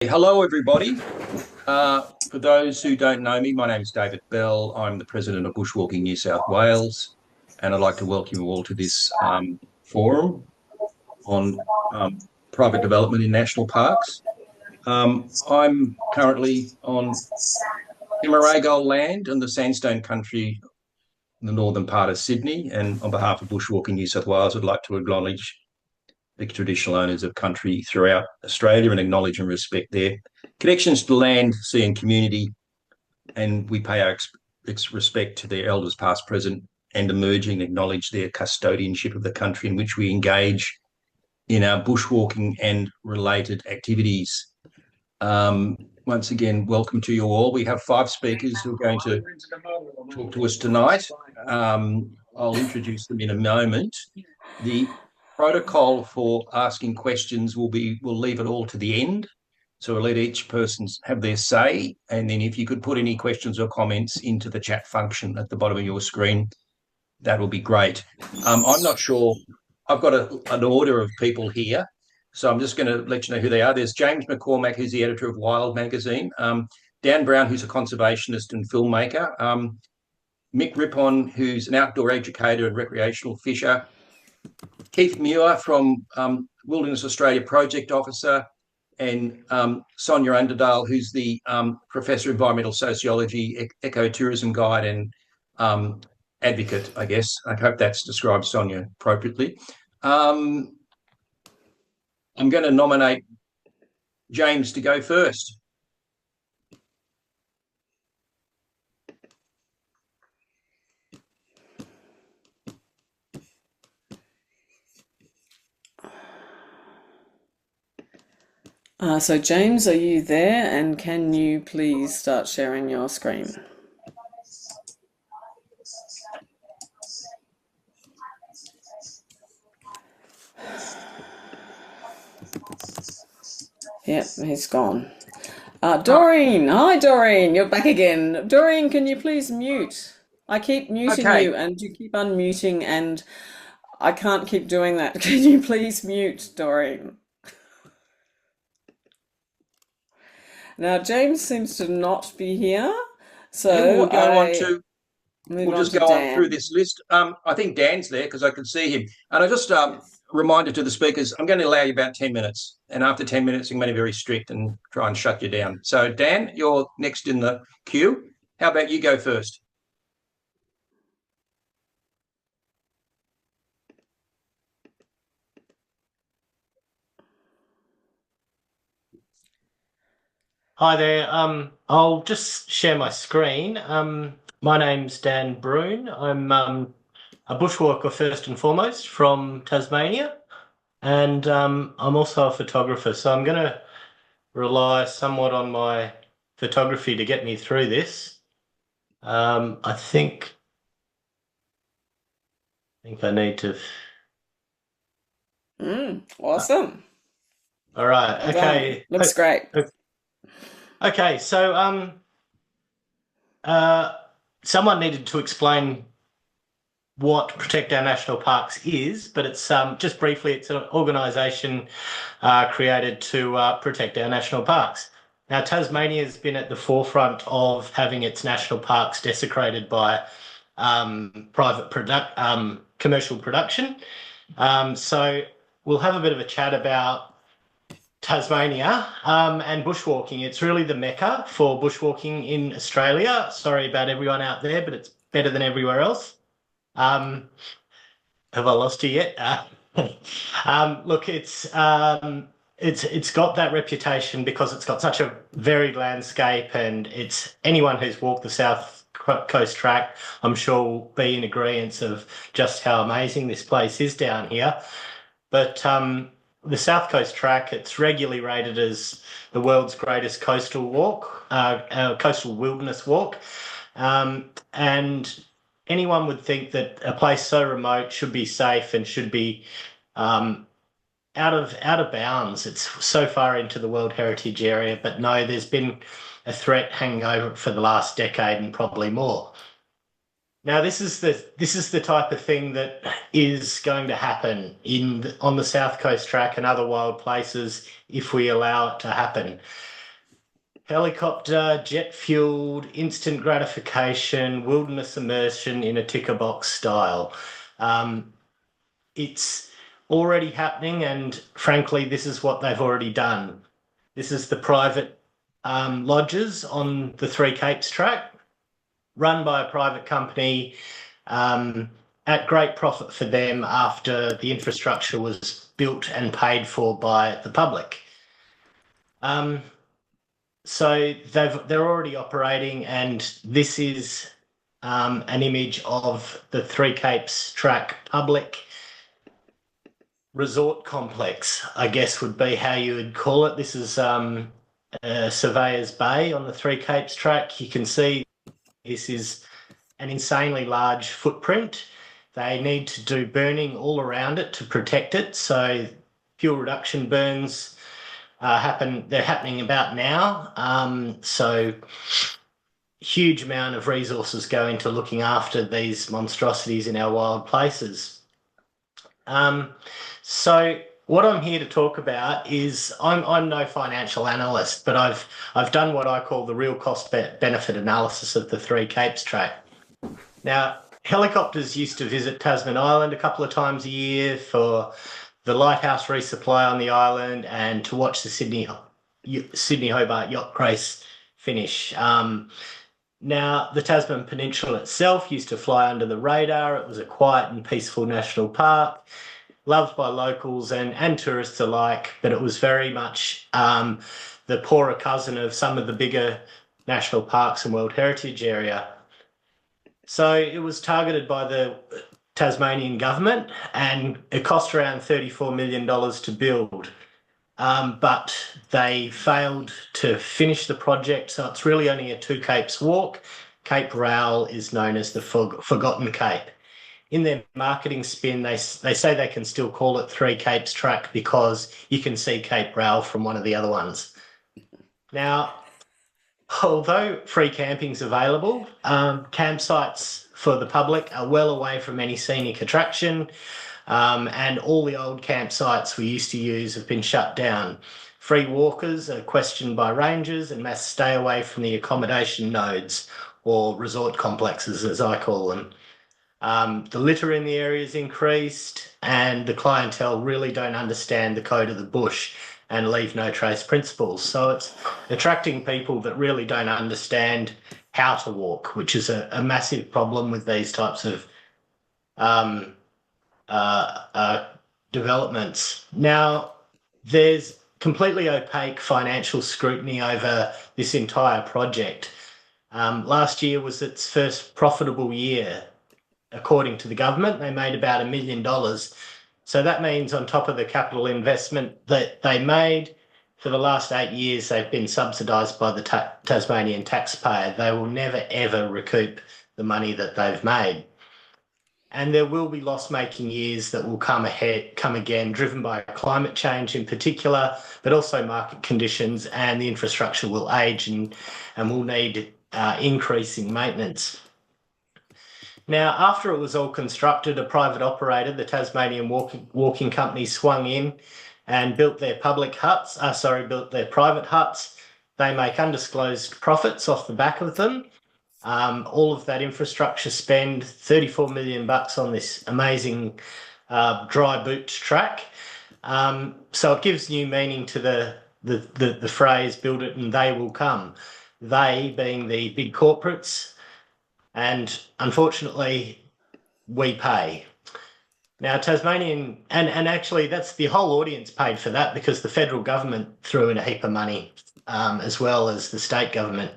Hello, everybody. For those who don't know me, my name is David Bell. I'm the president of Bushwalking New South Wales, and I'd like to welcome you all to this forum on private development in national parks. I'm currently on Timmerago land in the sandstone country in the northern part of Sydney, and on behalf of Bushwalking New South Wales, I'd like to acknowledge the traditional owners of country throughout Australia and acknowledge and respect their connections to land, sea, and community. And we pay our respect to their elders, past, present, and emerging, acknowledge their custodianship of the country in which we engage in our bushwalking and related activities. Once again, welcome to you all. We have 5 speakers who are going to talk to us tonight. I'll introduce them in a moment. The protocol for asking questions we'll leave it all to the end. So we'll let each person have their say. And then if you could put any questions or comments into the chat function at the bottom of your screen, that will be great. I'm not sure. I've got an order of people here. So I'm just going to let you know who they are. There's James McCormack, who's the editor of Wild magazine. Dan Brown, who's a conservationist and filmmaker. Mick Ripon, who's an outdoor educator and recreational fisher. Keith Muir from Wilderness Australia Project Officer, and Sonya Underdahl, who's the Professor of Environmental Sociology, Ecotourism Guide, and advocate, I guess. I hope that's described Sonya appropriately. I'm going to nominate James to go first. So James, are you there? And can you please start sharing your screen? Yep, he's gone. Doreen, hi Doreen, you're back again. Doreen, can you please mute? I keep muting Okay. you and you keep unmuting and I can't keep doing that. Can you please mute, Doreen? Now, James seems to not be here, so We'll go on to move We'll on just to go on through Dan. this list. I think Dan's there because I can see him. And I just reminder to the speakers, I'm going to allow you about 10 minutes. And after 10 minutes, I'm going to be very strict and try and shut you down. So, Dan, you're next in the queue. How about you go first? Hi there. I'll just share my screen. My name's Dan Broon. I'm a bushwalker first and foremost from Tasmania, and I'm also a photographer. So I'm going to rely somewhat on my photography to get me through this. I think I need to. Awesome. All right. Well Okay. done. Looks great. Okay. So someone needed to explain what Protect Our National Parks is, but it's just briefly, it's an organisation created to protect our national parks. Now, Tasmania has been at the forefront of having its national parks desecrated by commercial production. So we'll have a bit of a chat about Tasmania and bushwalking. It's really the mecca for bushwalking in Australia. Sorry about everyone out there, but it's better than everywhere else. Have I lost you yet? Look, it's got that reputation because it's got such a varied landscape, and it's anyone who's walked the South Coast Track, I'm sure, will be in agreement of just how amazing this place is down here. But the South Coast Track, it's regularly rated as the world's greatest coastal wilderness walk, and anyone would think that a place so remote should be safe and should be out of bounds. It's so far into the World Heritage Area, but no, there's been a threat hanging over it for the last decade and probably more. Now, this is the type of thing that is going to happen on the South Coast Track and other wild places if we allow it to happen. Helicopter, jet-fueled, instant gratification, wilderness immersion in a ticker box style. It's already happening, and frankly, this is what they've already done. This is the private lodges on the Three Capes track, run by a private company at great profit for them after the infrastructure was built and paid for by the public. So they're already operating, and this is an image of the Three Capes track public resort complex, I guess would be how you would call it. This is Surveyor's Bay on the Three Capes track. You can see this is an insanely large footprint. They need to do burning all around it to protect it. So fuel reduction burns they're happening about now. So huge amount of resources go into looking after these monstrosities in our wild places. So what I'm here to talk about is I'm no financial analyst, but I've done what I call the real cost benefit analysis of the Three Capes track. Now, helicopters used to visit Tasman Island a couple of times a year for the lighthouse resupply on the island and to watch the Sydney Hobart yacht race finish. Now, the Tasman Peninsula itself used to fly under the radar. It was a quiet and peaceful national park, loved by locals and tourists alike, but it was very much the poorer cousin of some of the bigger national parks and World Heritage area. So it was targeted by the Tasmanian government, and it cost around $34 million to build. But they failed to finish the project, so it's really only a two capes walk. Cape Rowell is known as the Forgotten Cape. In their marketing spin, they say they can still call it Three Capes track because you can see Cape Rowell from one of the other ones. Now, although free camping's available, campsites for the public are well away from any scenic attraction, and all the old campsites we used to use have been shut down. Free walkers are questioned by rangers and must stay away from the accommodation nodes, or resort complexes as I call them. The litter in the area is increased, and the clientele really don't understand the code of the bush and leave no trace principles. So it's attracting people that really don't understand how to walk, which is a massive problem with these types of developments. Now, there's completely opaque financial scrutiny over this entire project. Last year was its first profitable year. According to the government, they made about $1 million. So that means on top of the capital investment that they made, for the last 8 years, they've been subsidised by the Tasmanian taxpayer. They will never, ever recoup the money that they've made. And there will be loss-making years that will come again, driven by climate change in particular, but also market conditions, and the infrastructure will age and will need increasing maintenance. Now, after it was all constructed, a private operator, the Tasmanian Walking Company, swung in and built their private huts. They make undisclosed profits off the back of them. All of that infrastructure spend, $34 million on this amazing dry boot track. So it gives new meaning to the phrase, build it and they will come. They being the big corporates, and unfortunately, we pay. Now, Tasmanian, and actually that's the whole audience paid for that because the federal government threw in a heap of money, as well as the state government.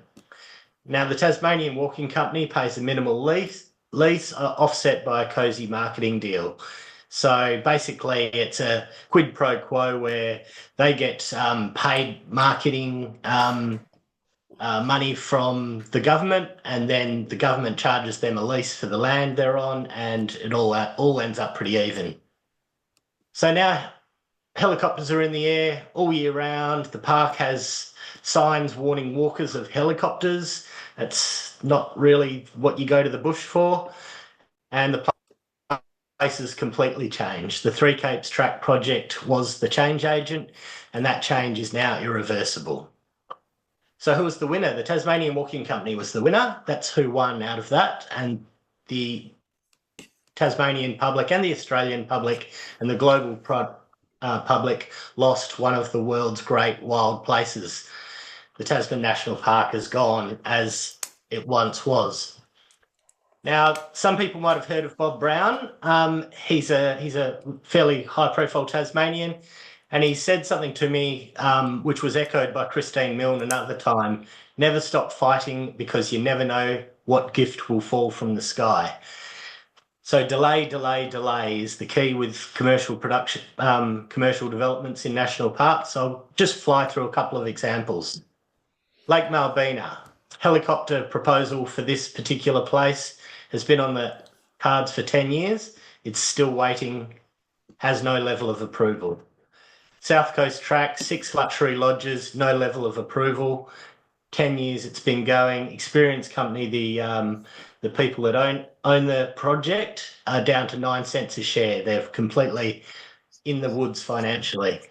Now, the Tasmanian Walking Company pays a minimal lease offset by a cosy marketing deal. So basically, it's a quid pro quo where they get paid marketing money from the government, and then the government charges them a lease for the land they're on, and it all ends up pretty even. So now helicopters are in the air all year round. The park has signs warning walkers of helicopters. It's not really what you go to the bush for, and the place has completely changed. The Three Capes Track project was the change agent, and that change is now irreversible. So who was the winner? The Tasmanian Walking Company was the winner. That's who won out of that, and the Tasmanian public and the Australian public and the global public lost one of the world's great wild places. The Tasman National Park is gone as it once was. Now, some people might have heard of Bob Brown. He's a fairly high-profile Tasmanian, and he said something to me which was echoed by Christine Milne another time: never stop fighting, because you never know what gift will fall from the sky. So delay, delay, delay is the key with commercial production, commercial developments in national parks. So I'll just fly through a couple of examples. Lake Malbina, helicopter proposal for this particular place has been on the cards for 10 years. It's still waiting, has no level of approval. South Coast Track, 6 luxury lodges, no level of approval. 10 years it's been going. Experience Company, the people that own the project, are down to 9 cents a share. They're completely in the woods financially.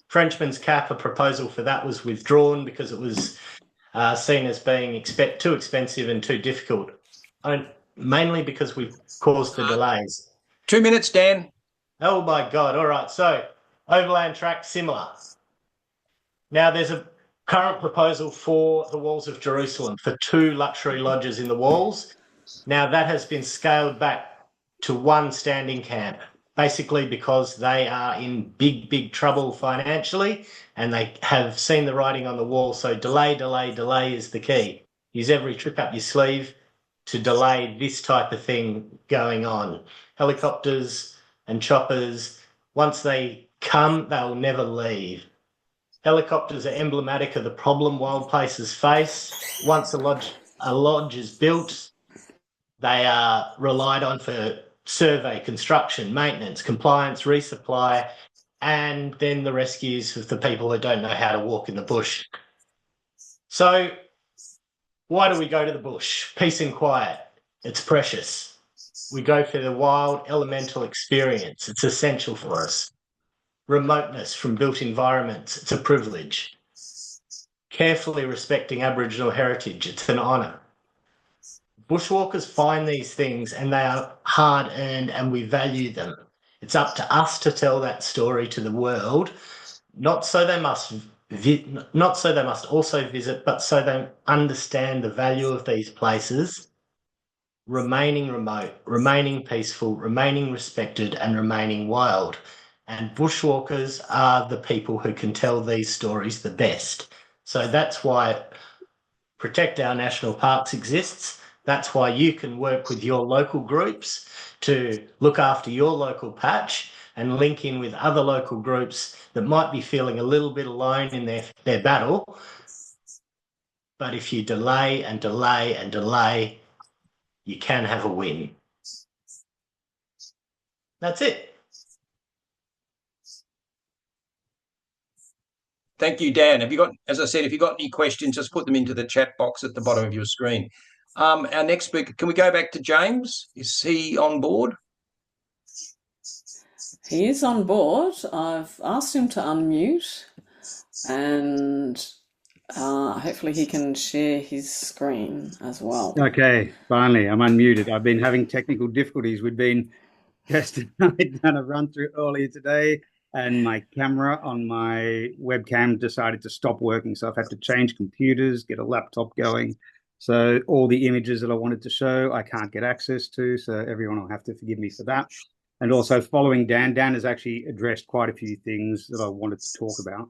Frenchman's Cap, a proposal for that was withdrawn because it was seen as being too expensive and too difficult, mainly because we've caused the delays. 2 minutes, Dan. Oh my God. All right. So Overland Track, similar. Now there's a current proposal for the Walls of Jerusalem for 2 luxury lodges in the walls. Now that has been scaled back to 1 standing camp, basically because they are in big, big trouble financially and they have seen the writing on the wall. So delay, delay, delay is the key. Use every trick up your sleeve to delay this type of thing going on. Helicopters and choppers, once they come, they'll never leave. Helicopters are emblematic of the problem wild places face. Once a lodge is built, they are relied on for survey, construction, maintenance, compliance, resupply, and then the rescues of the people who don't know how to walk in the bush. So why do we go to the bush? Peace and quiet. It's precious. We go for the wild elemental experience. It's essential for us. Remoteness from built environments. It's a privilege. Carefully respecting Aboriginal heritage. It's an honour. Bushwalkers find these things and they are hard-earned and we value them. It's up to us to tell that story to the world, not so they must also visit, but so they understand the value of these places, remaining remote, remaining peaceful, remaining respected, and remaining wild. And bushwalkers are the people who can tell these stories the best. So that's why Protect Our National Parks exists. That's why you can work with your local groups to look after your local patch and link in with other local groups that might be feeling a little bit alone in their battle. But if you delay and delay and delay, you can have a win. That's it. Thank you, Dan. As I said, if you've got any questions, just put them into the chat box at the bottom of your screen. Our next speaker, can we go back to James? Is he on board? He is on board. I've asked him to unmute and hopefully he can share his screen as well. Okay, finally, I'm unmuted. I've been having technical difficulties. We've been just done a run through earlier today and my camera on my webcam decided to stop working. So I've had to change computers, get a laptop going. So all the images that I wanted to show, I can't get access to. So everyone will have to forgive me for that. And also following Dan has actually addressed quite a few things that I wanted to talk about.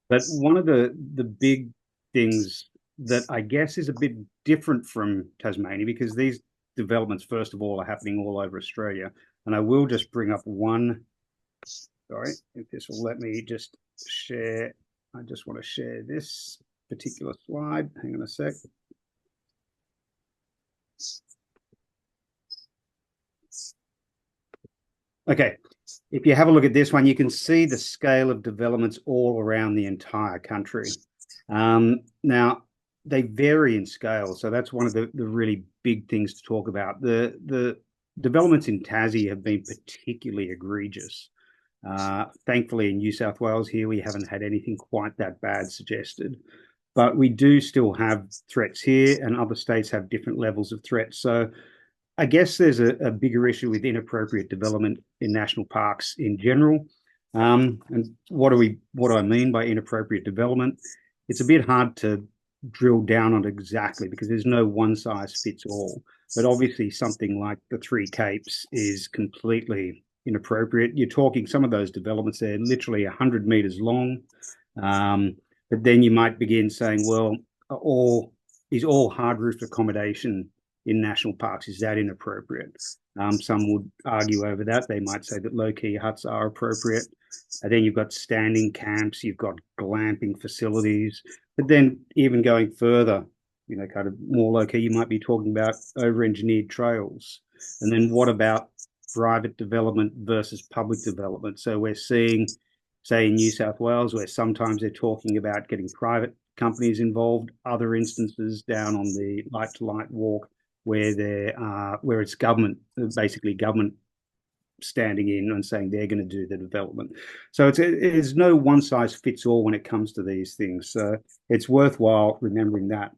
But one of the big things that I guess is a bit different from Tasmania, because these developments, first of all, are happening all over Australia. And I will just bring up one. Sorry, if this will let me just share. I just want to share this particular slide. Hang on a sec. Okay, if you have a look at this one, you can see the scale of developments all around the entire country. Now, they vary in scale. So that's one of the really big things to talk about. The developments in Tassie have been particularly egregious. Thankfully, in New South Wales here, we haven't had anything quite that bad suggested. But we do still have threats here, and other states have different levels of threats. So I guess there's a bigger issue with inappropriate development in national parks in general. And what do I mean by inappropriate development? It's a bit hard to drill down on exactly because there's no one size fits all. But obviously, something like the Three Capes is completely inappropriate. You're talking some of those developments, they're literally 100 meters long. But then you might begin saying, well, is all hard roofed accommodation in national parks, is that inappropriate? Some would argue over that. They might say that low-key huts are appropriate. And then you've got standing camps, you've got glamping facilities. But then even going further, kind of more low-key, you might be talking about over-engineered trails. And then what about private development versus public development? So we're seeing, say, in New South Wales, where sometimes they're talking about getting private companies involved, other instances down on the light-to-light walk, where it's government, basically government standing in and saying they're going to do the development. So it's no one size fits all when it comes to these things. So it's worthwhile remembering that.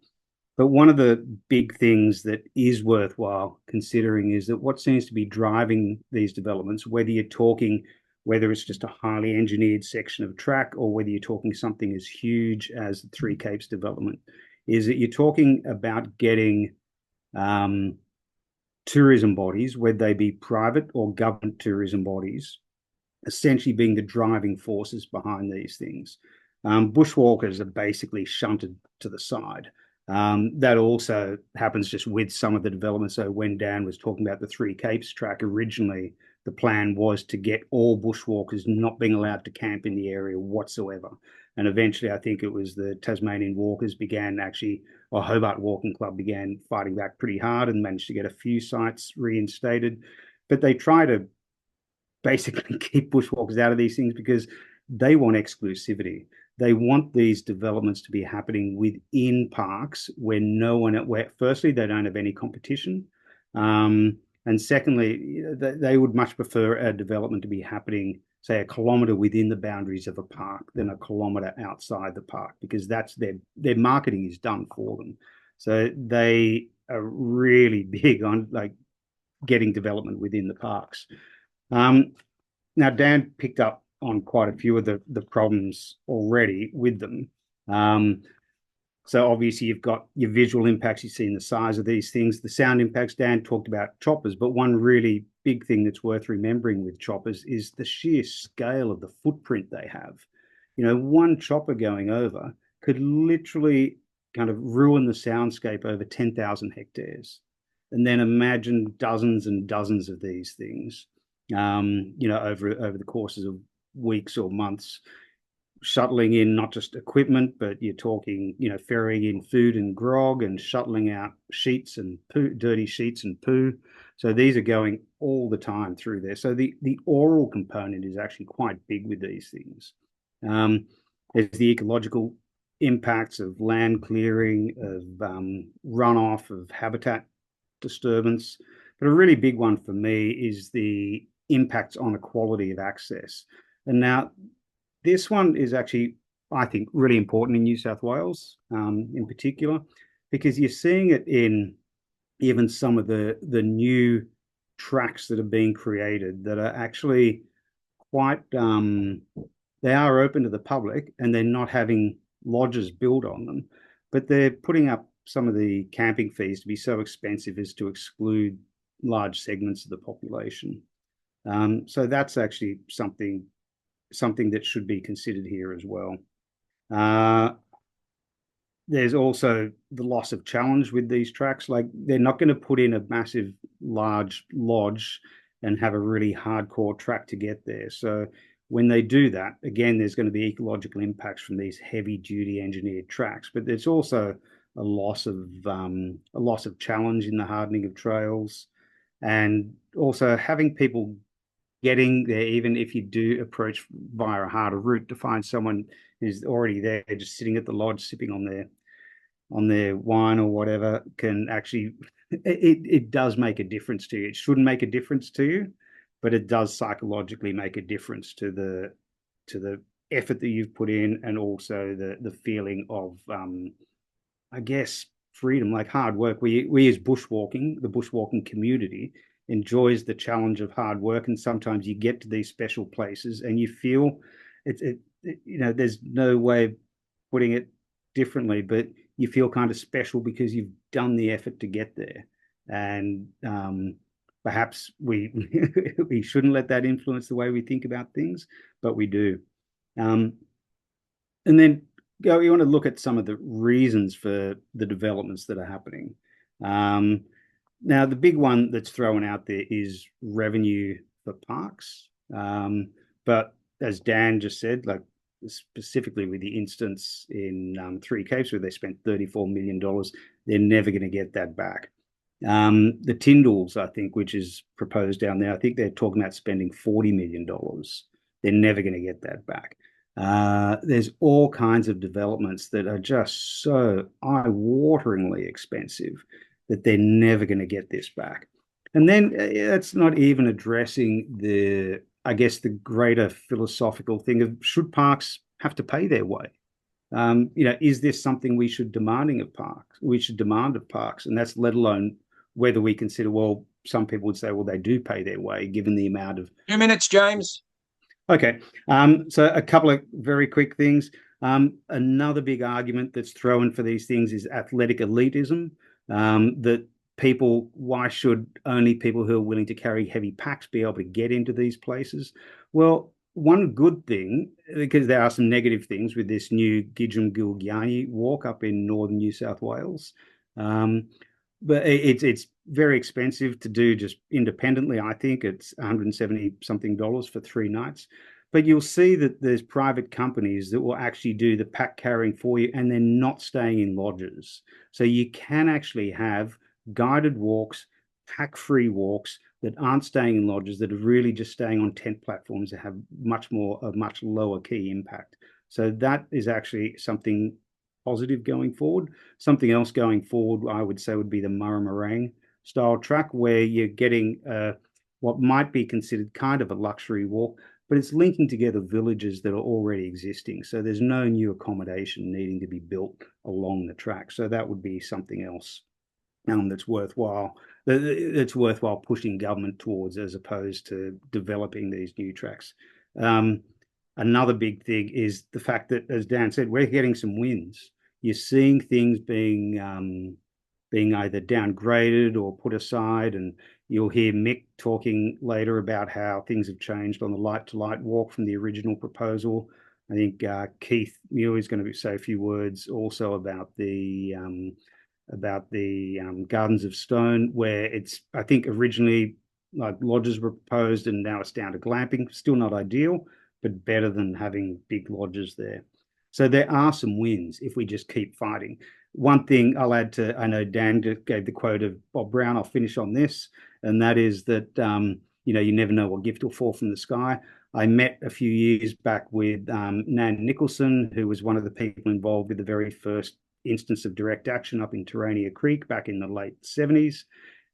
But one of the big things that is worthwhile considering is that what seems to be driving these developments, whether it's just a highly engineered section of track or whether you're talking something as huge as the Three Capes development, is that you're talking about getting tourism bodies, whether they be private or government tourism bodies, essentially being the driving forces behind these things. Bushwalkers are basically shunted to the side. That also happens just with some of the development. So when Dan was talking about the Three Capes track, originally the plan was to get all bushwalkers not being allowed to camp in the area whatsoever. And eventually, I think it was the Tasmanian Walkers or Hobart Walking Club began fighting back pretty hard and managed to get a few sites reinstated. But they try to basically keep bushwalkers out of these things because they want exclusivity. They want these developments to be happening within parks where firstly, they don't have any competition. And secondly, they would much prefer a development to be happening, say, a kilometre within the boundaries of a park than a kilometre outside the park, because that's their marketing is done for them. So they are really big on getting development within the parks. Now, Dan picked up on quite a few of the problems already with them. So obviously you've got your visual impacts, you've seen the size of these things, the sound impacts. Dan talked about choppers, but one really big thing that's worth remembering with choppers is the sheer scale of the footprint they have. One chopper going over could literally kind of ruin the soundscape over 10,000 hectares. And then imagine dozens and dozens of these things, over the courses of weeks or months, shuttling in not just equipment, but you're talking, ferrying in food and grog and shuttling out sheets and poo, dirty sheets and poo. So these are going all the time through there. So the oral component is actually quite big with these things. There's the ecological impacts of land clearing, of runoff, of habitat disturbance. But a really big one for me is the impacts on the quality of access. And now this one is actually, I think, really important in New South Wales in particular, because you're seeing it in even some of the new tracks that are being created that are actually quite, they are open to the public and they're not having lodges built on them, but they're putting up some of the camping fees to be so expensive as to exclude large segments of the population. So that's actually something that should be considered here as well. There's also the loss of challenge with these tracks. Like, they're not going to put in a massive, large lodge and have a really hardcore track to get there. So when they do that, again, there's going to be ecological impacts from these heavy-duty engineered tracks, but there's also a loss of challenge in the hardening of trails, and also having people getting there, even if you do approach via a harder route, to find someone who's already there, just sitting at the lodge, sipping on on their wine or whatever can actually, it does make a difference to you. It shouldn't make a difference to you, but it does psychologically make a difference to the effort that you've put in, and also the feeling of I guess freedom, like hard work. We as bushwalking, the bushwalking community enjoys the challenge of hard work, and sometimes you get to these special places and you feel there's no way of putting it differently, but you feel kind of special because you've done the effort to get there. And perhaps we we shouldn't let that influence the way we think about things, but we do. And then you want to look at some of the reasons for the developments that are happening. Now, the big one that's thrown out there is revenue for parks. But as Dan just said, like specifically with the instance in Three Capes where they spent $34 million, they're never going to get that back. The Tyndalls, I think, which is proposed down there, I think they're talking about spending $40 million. They're never going to get that back. There's all kinds of developments that are just so eye-wateringly expensive that they're never going to get this back. And then it's not even addressing I guess, the greater philosophical thing of, should parks have to pay their way? Is this something we should demand of parks? And that's let alone whether we consider, well, some people would say, well, they do pay their way given the amount of... 2 minutes, James. Okay. So a couple of very quick things. Another big argument that's thrown for these things is athletic elitism, that why should only people who are willing to carry heavy packs be able to get into these places? Well, one good thing, because there are some negative things with this new Gidgum-Gilgyanni walk up in northern New South Wales, but it's very expensive to do just independently. I think it's $170 something for 3 nights. But you'll see that there's private companies that will actually do the pack carrying for you, and they're not staying in lodges. So you can actually have guided walks, pack-free walks that aren't staying in lodges, that are really just staying on tent platforms that have much lower key impact. So that is actually something positive going forward. Something else going forward, I would say, would be the Murrumarang style track, where you're getting what might be considered kind of a luxury walk, but it's linking together villages that are already existing. So there's no new accommodation needing to be built along the track. So that would be something else that's worthwhile pushing government towards, as opposed to developing these new tracks. Another big thing is the fact that, as Dan said, we're getting some wins. You're seeing things being either downgraded or put aside, and you'll hear Mick talking later about how things have changed on the light-to-light walk from the original proposal. I think Keith Muir is going to say a few words also about the Gardens of Stone, where I think originally like lodges were proposed, and now it's down to glamping. Still not ideal, but better than having big lodges there. So there are some wins if we just keep fighting. One thing I'll add to, I know Dan gave the quote of Bob Brown, I'll finish on this, and that is that, you never know what gift will fall from the sky. I met a few years back with Nan Nicholson, who was one of the people involved with the very first instance of direct action up in Terania Creek back in the late 70s.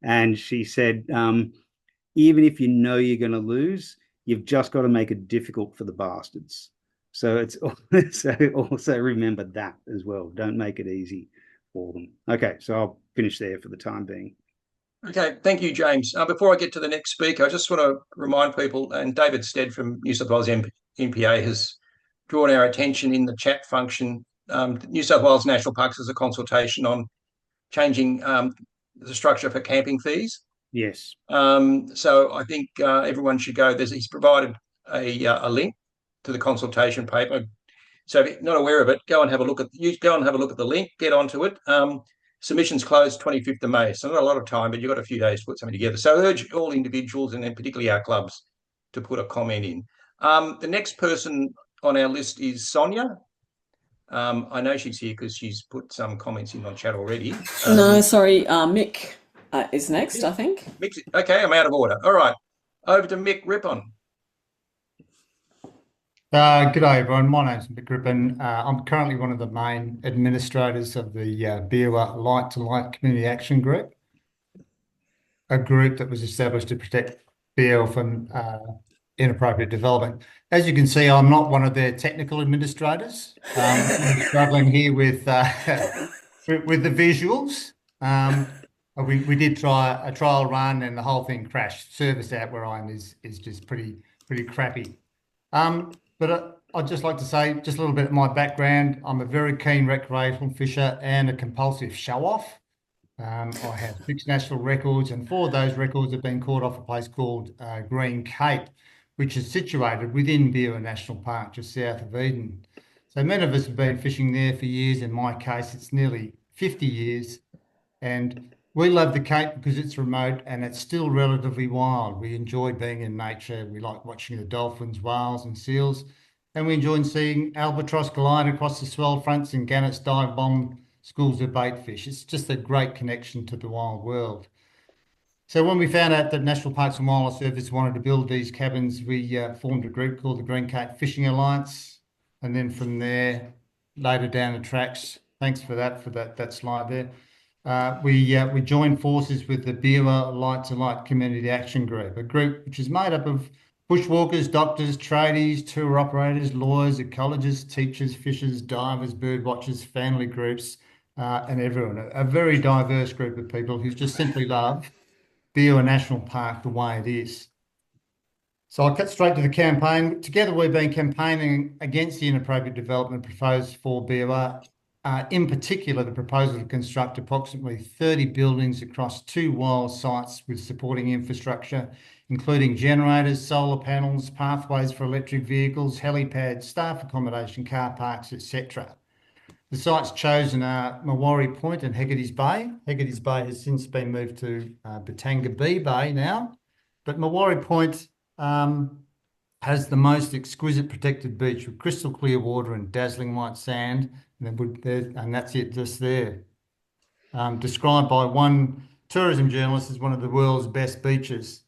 And she said, even if you know you're going to lose, you've just got to make it difficult for the bastards. So it's also remember that as well. Don't make it easy for them. Okay, so I'll finish there for the time being. Okay, thank you, James. Before I get to the next speaker, I just want to remind people, and David Stead from New South Wales MPA has drawn our attention in the chat function. New South Wales National Parks is a consultation on changing the structure for camping fees. Yes. So I think everyone should go. He's provided a link to the consultation paper. So if you're not aware of it, go and have a look at the link, get onto it. Submissions closed 25th of May, so not a lot of time, but you've got a few days to put something together. So I urge all individuals, and then particularly our clubs, to put a comment in. The next person on our list is Sonya. I know she's here because she's put some comments in on chat already. No, sorry, Mick is next, I think. Mick, okay, I'm out of order. All right, over to Mick Ripon. G'day everyone, my name's Mick Ripon. I'm currently one of the main administrators of the Beerwah Light to Light Community Action Group, a group that was established to protect Beerwah from inappropriate development. As you can see, I'm not one of their technical administrators. I'm struggling here with with the visuals. We did try a trial run and the whole thing crashed. Service out where I am is just pretty crappy. But I'd just like to say just a little bit of my background. I'm a very keen recreational fisher and a compulsive show-off. I have 6 national records, and 4 of those records have been caught off a place called Green Cape, which is situated within Beerwah National Park, just south of Eden. So many of us have been fishing there for years. In my case, it's nearly 50 years. And we love the Cape because it's remote and it's still relatively wild. We enjoy being in nature. We like watching the dolphins, whales and seals. And we enjoy seeing albatross glide across the swell fronts and gannets dive bomb schools of bait fish. It's just a great connection to the wild world. So when we found out that National Parks and Wildlife Service wanted to build these cabins, we formed a group called the Green Cape Fishing Alliance. And then from there, later down the tracks, thanks for that slide there. We joined forces with the Beerwah Light to Light Community Action Group, a group which is made up of bushwalkers, doctors, tradies, tour operators, lawyers, ecologists, teachers, fishers, divers, bird watchers, family groups, and everyone. A very diverse group of people who just simply love Beerwah National Park the way it is. So I'll cut straight to the campaign. Together we've been campaigning against the inappropriate development proposed for Beerwah. In particular, the proposal to construct approximately 30 buildings across 2 wild sites with supporting infrastructure, including generators, solar panels, pathways for electric vehicles, helipads, staff accommodation, car parks, etc. The sites chosen are Muir Point and Hegarty's Bay. Hegarty's Bay has since been moved to Batanga Bay now, but Muir Point has the most exquisite protected beach with crystal clear water and dazzling white sand, and that's it just there. Described by one tourism journalist as one of the world's best beaches.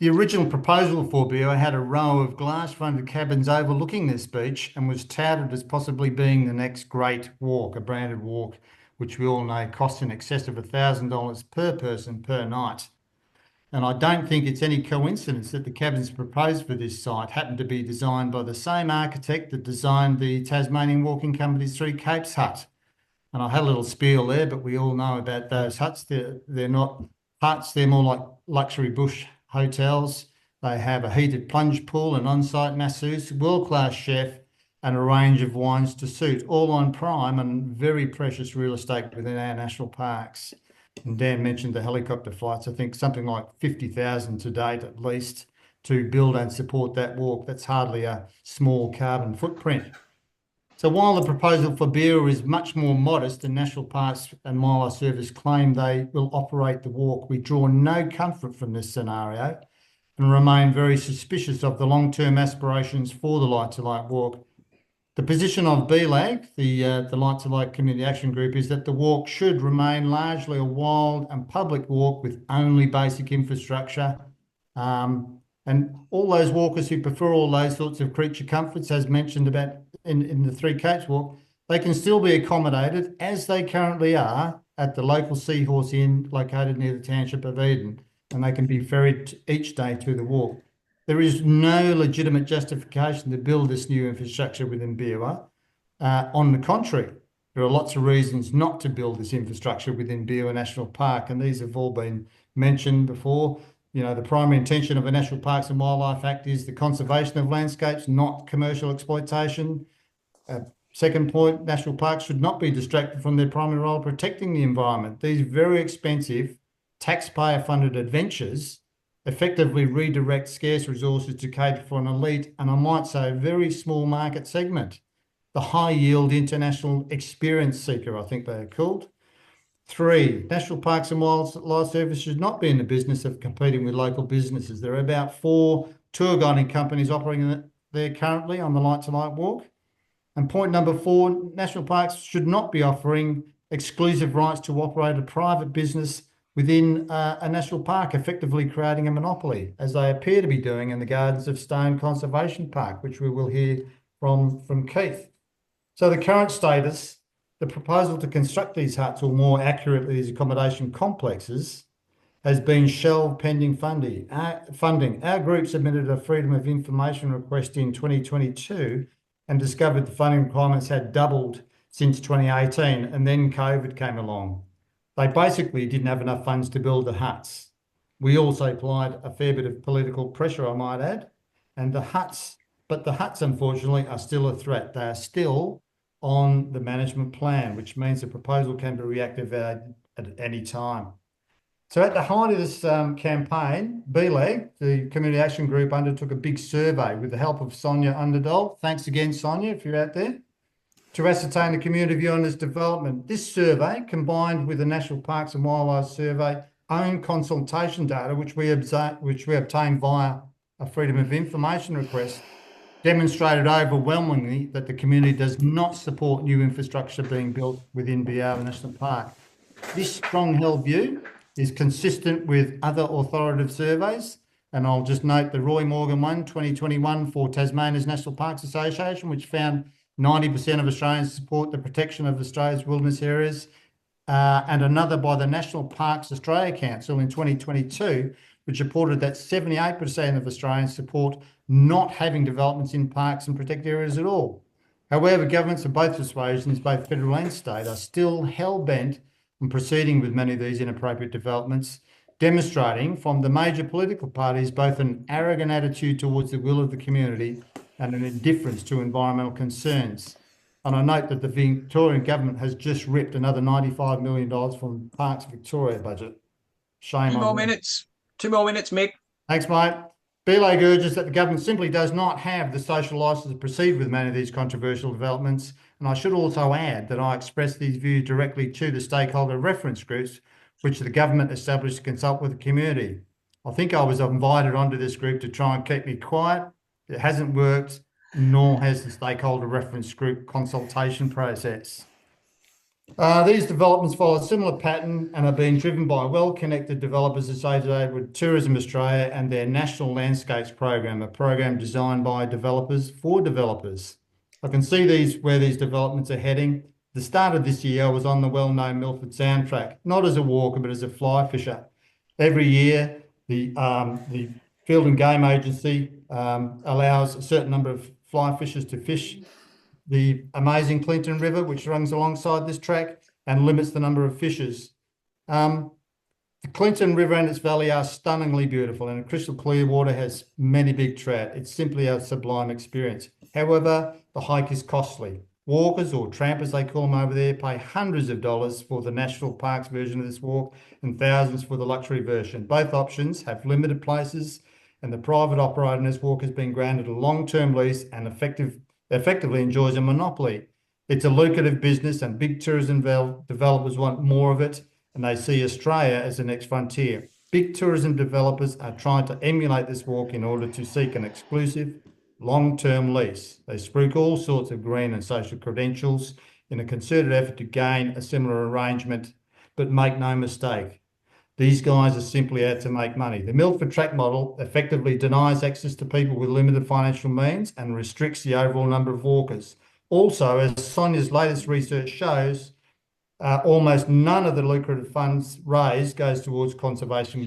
The original proposal for Beerwah had a row of glass-fronted cabins overlooking this beach and was touted as possibly being the next great walk, a branded walk, which we all know costs in excess of $1,000 per person per night. And I don't think it's any coincidence that the cabins proposed for this site happened to be designed by the same architect that designed the Tasmanian Walking Company's Three Capes hut. And I had a little spiel there, but we all know about those huts. They're not huts, they're more like luxury bush hotels. They have a heated plunge pool, an on-site masseuse, world-class chef, and a range of wines to suit, all on prime and very precious real estate within our national parks. And Dan mentioned the helicopter flights. I think something like 50,000 to date at least to build and support that walk. That's hardly a small carbon footprint. So while the proposal for Beerwah is much more modest and National Parks and Wildlife Service claim they will operate the walk, we draw no comfort from this scenario and remain very suspicious of the long-term aspirations for the Light to Light walk. The position of BLAG, the Light to Light Community Action Group, is that the walk should remain largely a wild and public walk with only basic infrastructure. And all those walkers who prefer all those sorts of creature comforts, as mentioned about in the Three Capes walk, they can still be accommodated as they currently are at the local Seahorse Inn located near the township of Eden, and they can be ferried each day to the walk. There is no legitimate justification to build this new infrastructure within Beerwah. On the contrary, there are lots of reasons not to build this infrastructure within Beerwah National Park, and these have all been mentioned before. You know, the primary intention of the National Parks and Wildlife Act is the conservation of landscapes, not commercial exploitation. Second point, national parks should not be distracted from their primary role of protecting the environment. These very expensive taxpayer-funded adventures effectively redirect scarce resources to cater for an elite, and I might say, very small market segment. The high-yield international experience seeker, I think they are called. 3, National Parks and Wildlife Service should not be in the business of competing with local businesses. There are about 4 tour guiding companies operating there currently on the Light to Light walk. And point number 4, National Parks should not be offering exclusive rights to operate a private business within a national park, effectively creating a monopoly, as they appear to be doing in the Gardens of Stone Conservation Park, which we will hear from Keith. So the current status, the proposal to construct these huts, or more accurately, these accommodation complexes, has been shelved pending funding. Our group submitted a Freedom of Information request in 2022 and discovered the funding requirements had doubled since 2018, and then COVID came along. They basically didn't have enough funds to build the huts. We also applied a fair bit of political pressure, I might add, and the huts, unfortunately, are still a threat. They are still on the management plan, which means the proposal can be reactivated at any time. So at the height of this campaign, BLEG, the Community Action Group, undertook a big survey with the help of Sonya Underdahl. Thanks again, Sonya, if you're out there, to ascertain the community view on this development. This survey, combined with the National Parks and Wildlife Survey own consultation data, which we obtained via a Freedom of Information request, demonstrated overwhelmingly that the community does not support new infrastructure being built within Biara National Park. This strong-held view is consistent with other authoritative surveys, and I'll just note the Roy Morgan one, 2021 for Tasmania's National Parks Association, which found 90% of Australians support the protection of Australia's wilderness areas, and another by the National Parks Australia Council in 2022, which reported that 78% of Australians support not having developments in parks and protected areas at all. However, governments of both persuasions, both federal and state, are still hell-bent on proceeding with many of these inappropriate developments, demonstrating from the major political parties both an arrogant attitude towards the will of the community and an indifference to environmental concerns. And I note that the Victorian government has just ripped another $95 million from Parks Victoria budget. Shame on them. 2 more minutes, Mick. Thanks, mate. BLEG urges that the government simply does not have the social licence to proceed with many of these controversial developments. And I should also add that I expressed these views directly to the stakeholder reference groups, which the government established to consult with the community. I think I was invited onto this group to try and keep me quiet. It hasn't worked, nor has the stakeholder reference group consultation process. These developments follow a similar pattern and are being driven by well-connected developers associated with Tourism Australia and their National Landscapes Program, a program designed by developers for developers. I can see where these developments are heading. The start of this year, I was on the well-known Milford Soundtrack, not as a walker, but as a fly fisher. Every year, the Field and Game Agency allows a certain number of fly fishers to fish the amazing Clinton River, which runs alongside this track, and limits the number of fishers. The Clinton River and its valley are stunningly beautiful, and crystal clear water has many big trout. It's simply a sublime experience. However, the hike is costly. Walkers, or trampers they call them over there, pay hundreds of dollars for the National Parks version of this walk and thousands for the luxury version. Both options have limited places, and the private operator in this walk has been granted a long-term lease and effectively enjoys a monopoly. It's a lucrative business, and big tourism developers want more of it, and they see Australia as the next frontier. Big tourism developers are trying to emulate this walk in order to seek an exclusive long-term lease. They spruik all sorts of green and social credentials in a concerted effort to gain a similar arrangement, but make no mistake, these guys are simply out to make money. The Milford track model effectively denies access to people with limited financial means and restricts the overall number of walkers. Also, as Sonia's latest research shows, almost none of the lucrative funds raised goes towards conservation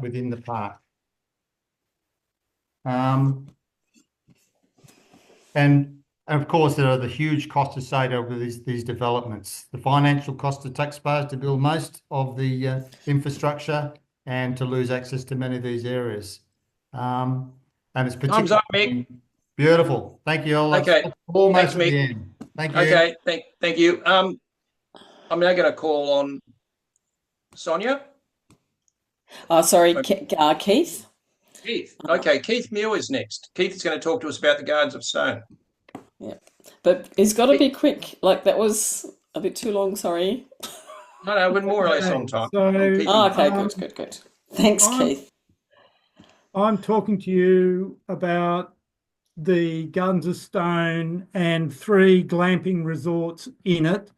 within the park. And of course, there are the huge costs associated with these developments. The financial cost to taxpayers to build most of the infrastructure and to lose access to many of these areas. And it's particularly Thumbs up, Mick. Beautiful. Thank you all. Okay. Almost Thanks, at the Mick. end. Thank you. Okay. Thank you. I'm now going to call on Sonya. Sorry, Keith. Keith. Okay, Keith Muir is next. Keith is going to talk to us about the Gardens of Stone. Yeah, but it's got to be quick. Like, that was a bit too long. Sorry. No, we're more or less on time. So, Okay, good. Thanks, Keith. I'm talking to you about the Gardens of Stone and 3 glamping resorts in it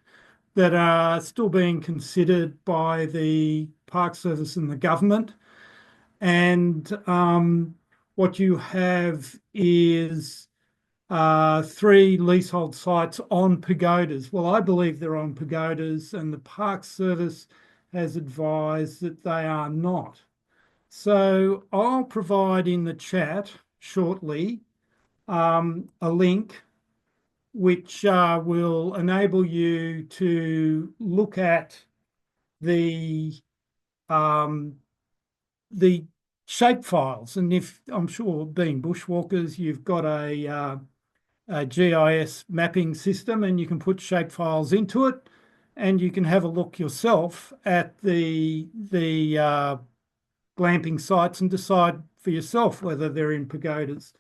that are still being considered by the Park Service and the government. And what you have is 3 leasehold sites on pagodas. Well, I believe they're on pagodas, and the Park Service has advised that they are not. So I'll provide in the chat shortly a link which will enable you to look at the shape files. And if I'm sure, being bushwalkers, you've got a GIS mapping system, and you can put shape files into it, and you can have a look yourself at the glamping sites and decide for yourself whether they're in pagodas.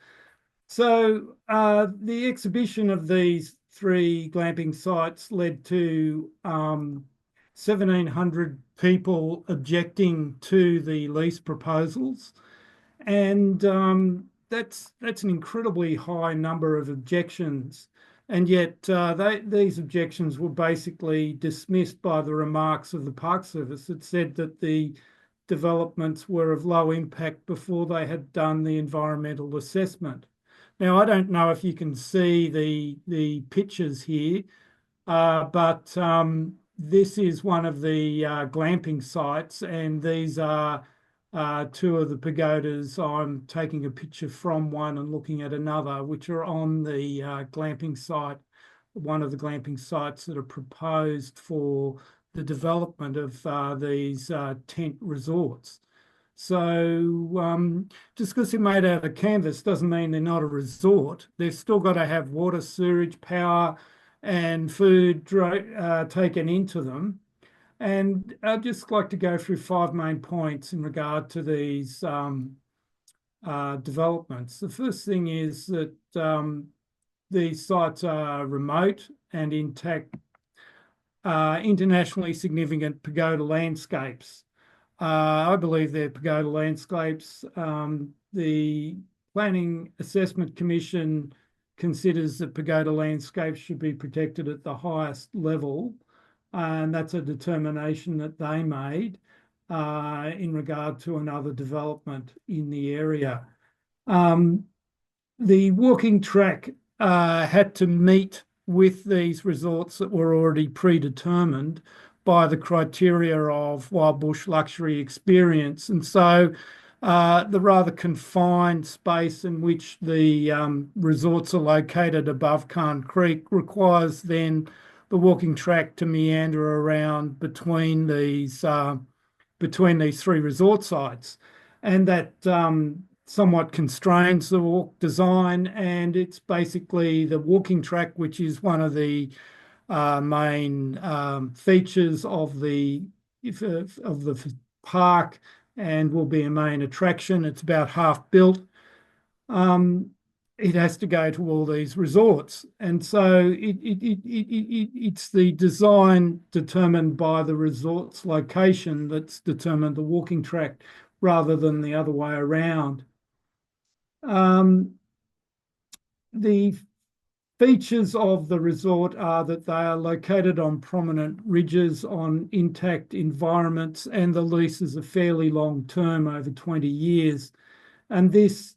So the exhibition of these 3 glamping sites led to 1,700 people objecting to the lease proposals, and that's an incredibly high number of objections. And yet these objections were basically dismissed by the remarks of the Park Service. It said that the developments were of low impact before they had done the environmental assessment. Now, I don't know if you can see the pictures here, but this is one of the glamping sites, and these are 2 of the pagodas. I'm taking a picture from one and looking at another, which are on the glamping site, one of the glamping sites that are proposed for the development of these tent resorts. So just because they're made out of canvas doesn't mean they're not a resort. They've still got to have water, sewage, power, and food taken into them. And I'd just like to go through 5 main points in regard to these developments. The first thing is that these sites are remote and intact, internationally significant pagoda landscapes. I believe they're pagoda landscapes. The Planning Assessment Commission considers that pagoda landscapes should be protected at the highest level, and that's a determination that they made in regard to another development in the area. The walking track had to meet with these resorts that were already predetermined by the criteria of wild bush luxury experience. And so the rather confined space in which the resorts are located above Carn Creek requires then the walking track to meander around between these 3 resort sites. And that somewhat constrains the walk design, and it's basically the walking track, which is one of the main features of the park and will be a main attraction. It's about half built. It has to go to all these resorts, and so it's the design determined by the resort's location that's determined the walking track rather than the other way around. The features of the resort are that they are located on prominent ridges on intact environments, and the leases are fairly long term, over 20 years. And these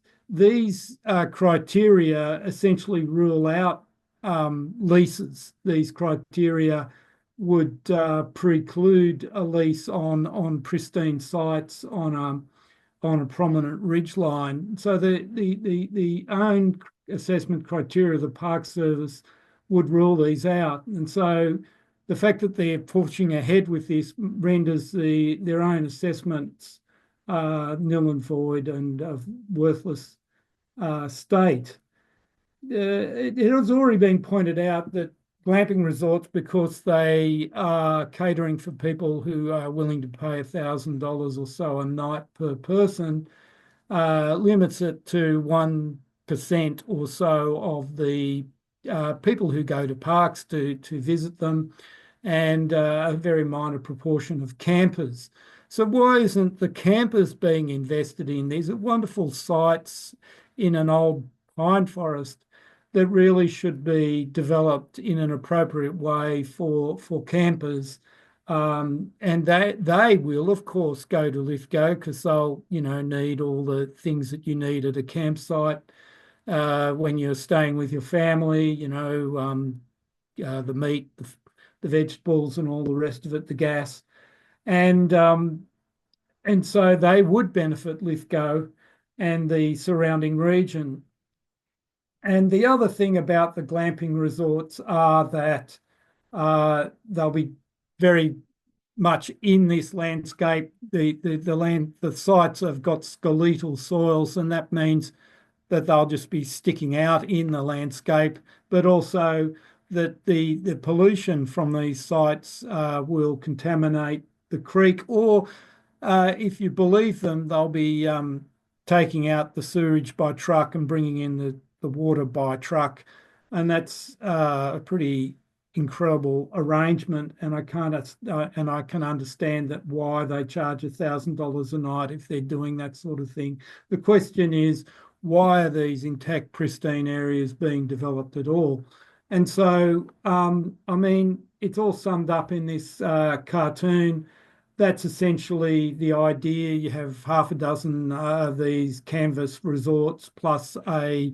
criteria essentially rule out leases. These criteria would preclude a lease on pristine sites on a prominent ridge line. So the own assessment criteria of the Park Service would rule these out. And so the fact that they're pushing ahead with this renders their own assessments nil and void and of worthless state. It has already been pointed out that glamping resorts, because they are catering for people who are willing to pay $1,000 or so a night per person, limits it to 1% or so of the people who go to parks to visit them, and a very minor proportion of campers. So why isn't the campers being invested in? These are wonderful sites in an old pine forest that really should be developed in an appropriate way for campers. And they will, of course, go to Lithgow because they'll, need all the things that you need at a campsite. when you're staying with your family, the meat, the vegetables and all the rest of it, the gas. And so they would benefit Lithgow and the surrounding region. And the other thing about the glamping resorts are that they'll be very much in this landscape. The sites have got skeletal soils, and that means that they'll just be sticking out in the landscape, but also that the pollution from these sites will contaminate the creek, or if you believe them, they'll be taking out the sewage by truck and bringing in the water by truck. And that's a pretty incredible arrangement. And I can understand that why they charge $1,000 a night if they're doing that sort of thing. The question is, why are these intact, pristine areas being developed at all? And so, I mean, it's all summed up in this cartoon. That's essentially the idea. You have half a dozen of these canvas resorts plus a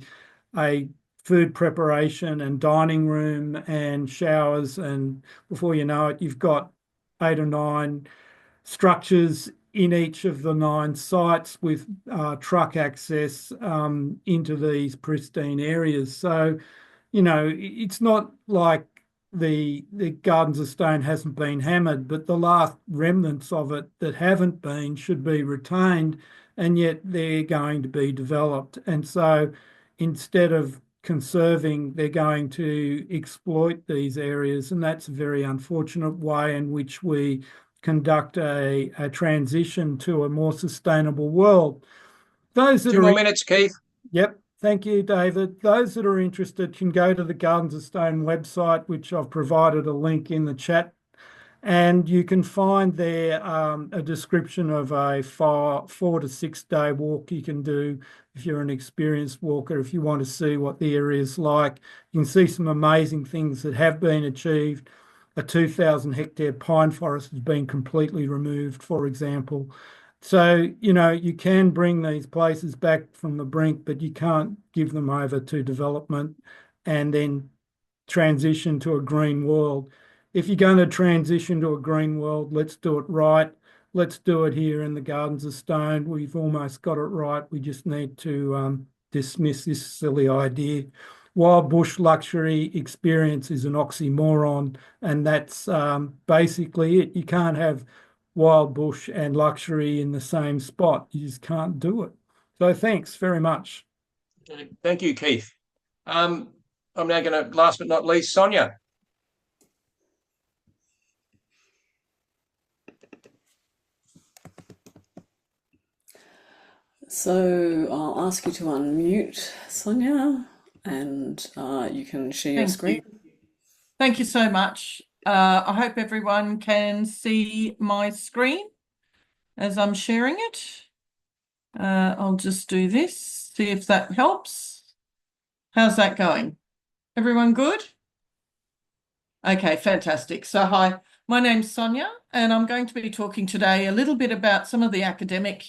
food preparation and dining room and showers, and before you know it, you've got 8 or 9 structures in each of the 9 sites with truck access into these pristine areas. So, it's not like the Gardens of Stone hasn't been hammered, but the last remnants of it that haven't been should be retained, and yet they're going to be developed. And so instead of conserving, they're going to exploit these areas, and that's a very unfortunate way in which we conduct a transition to a more sustainable world. Those that 2 more minutes, Keith. Yep. Thank you, David. Those that are interested can go to the Gardens of Stone website, which I've provided a link in the chat, and you can find there a description of a 4 to 6 day walk you can do if you're an experienced walker, if you want to see what the area is like. You can see some amazing things that have been achieved. A 2,000 hectare pine forest has been completely removed, for example. So, you can bring these places back from the brink, but you can't give them over to development and then transition to a green world. If you're going to transition to a green world, let's do it right. Let's do it here in the Gardens of Stone. We've almost got it right. We just need to dismiss this silly idea. Wild bush luxury experience is an oxymoron, and that's basically it. You can't have wild bush and luxury in the same spot. You just can't do it. So thanks very much. Thank you, Keith. I'm now going to, last but not least, Sonya. So I'll ask you to unmute, Sonya, and you can share your screen. Thank you so much. I hope everyone can see my screen as I'm sharing it. I'll just do this, see if that helps. How's that going? Everyone good? Okay, fantastic. So hi, my name's Sonya, and I'm going to be talking today a little bit about some of the academic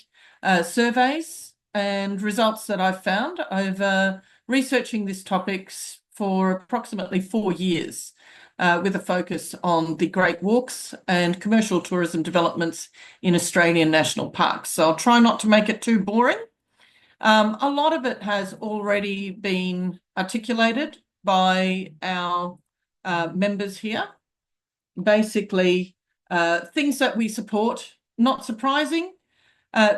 surveys and results that I've found over researching this topic for approximately 4 years. With a focus on the Great Walks and commercial tourism developments in Australian national parks. So I'll try not to make it too boring. A lot of it has already been articulated by our members here. Basically, things that we support, not surprising,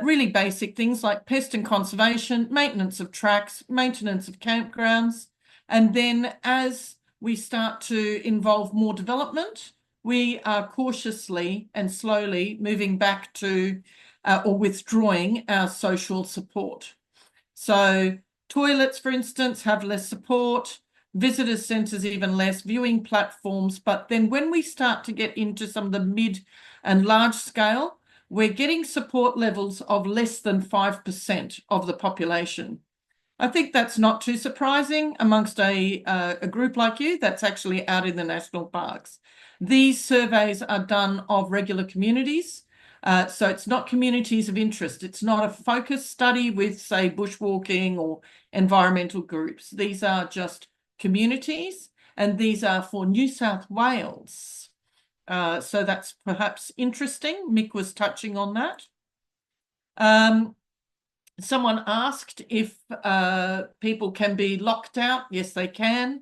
really basic things like pest and conservation, maintenance of tracks, maintenance of campgrounds, and then as we start to involve more development, we are cautiously and slowly moving back to or withdrawing our social support. So toilets, for instance, have less support, visitor centres even less, viewing platforms. But then when we start to get into some of the mid and large scale, we're getting support levels of less than 5% of the population. I think that's not too surprising amongst a group like you that's actually out in the national parks. These surveys are done of regular communities So it's not communities of interest. It's not a focus study with, say, bushwalking or environmental groups. These are just communities, and these are for New South Wales. So that's perhaps interesting. Mick was touching on that. Someone asked if people can be locked out. Yes, they can.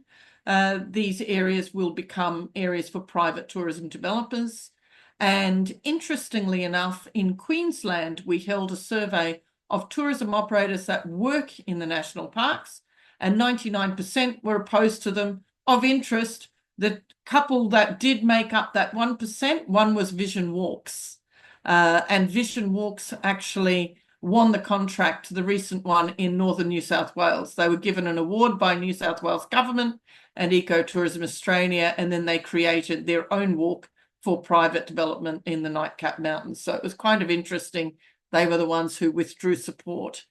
These areas will become areas for private tourism developers. And interestingly enough, in Queensland, we held a survey of tourism operators that work in the national parks, and 99% were opposed to them. Of interest, the couple that did make up that 1%, one was Vision Walks. And Vision Walks actually won the contract, the recent one in northern New South Wales. They were given an award by New South Wales government and Ecotourism Australia, and then they created their own walk for private development in the Nightcap Mountains. So it was kind of interesting. They were the ones who withdrew support.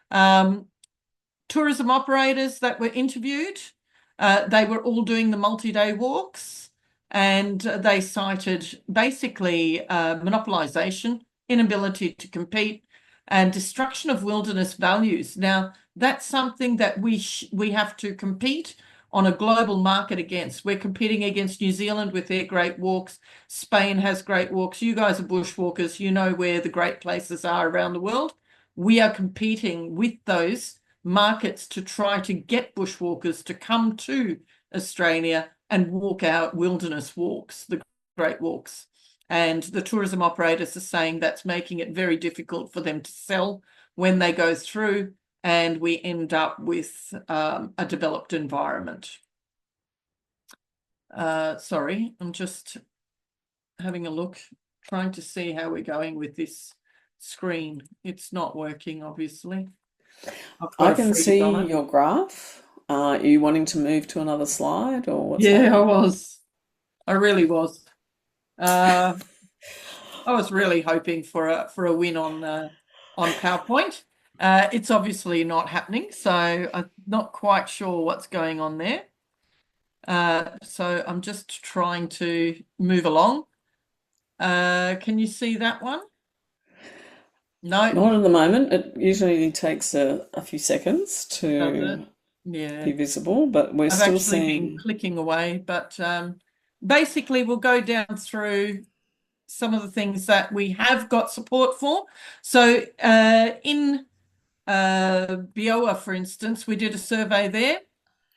Tourism operators that were interviewed, they were all doing the multi-day walks, and they cited basically monopolisation, inability to compete, and destruction of wilderness values. Now, that's something that we have to compete on a global market against. We're competing against New Zealand with their great walks. Spain has great walks. You guys are bushwalkers. You know where the great places are around the world. We are competing with those markets to try to get bushwalkers to come to Australia and walk our wilderness walks, the great walks. And the tourism operators are saying that's making it very difficult for them to sell when they go through, and we end up with a developed environment. Sorry, I'm just having a look, trying to see how we're going with this screen. It's not working, obviously. I can see your graph. Are you wanting to move to another slide, or what's happening? I was. I really was. I was really hoping for a win on PowerPoint. It's obviously not happening, so I'm not quite sure what's going on there. So I'm just trying to move along. Can you see that one? No. Not at the moment. It usually takes a few seconds to be visible, but we're still seeing... I've actually been clicking away, but basically we'll go down through some of the things that we have got support for. So in Bioa, for instance, we did a survey there,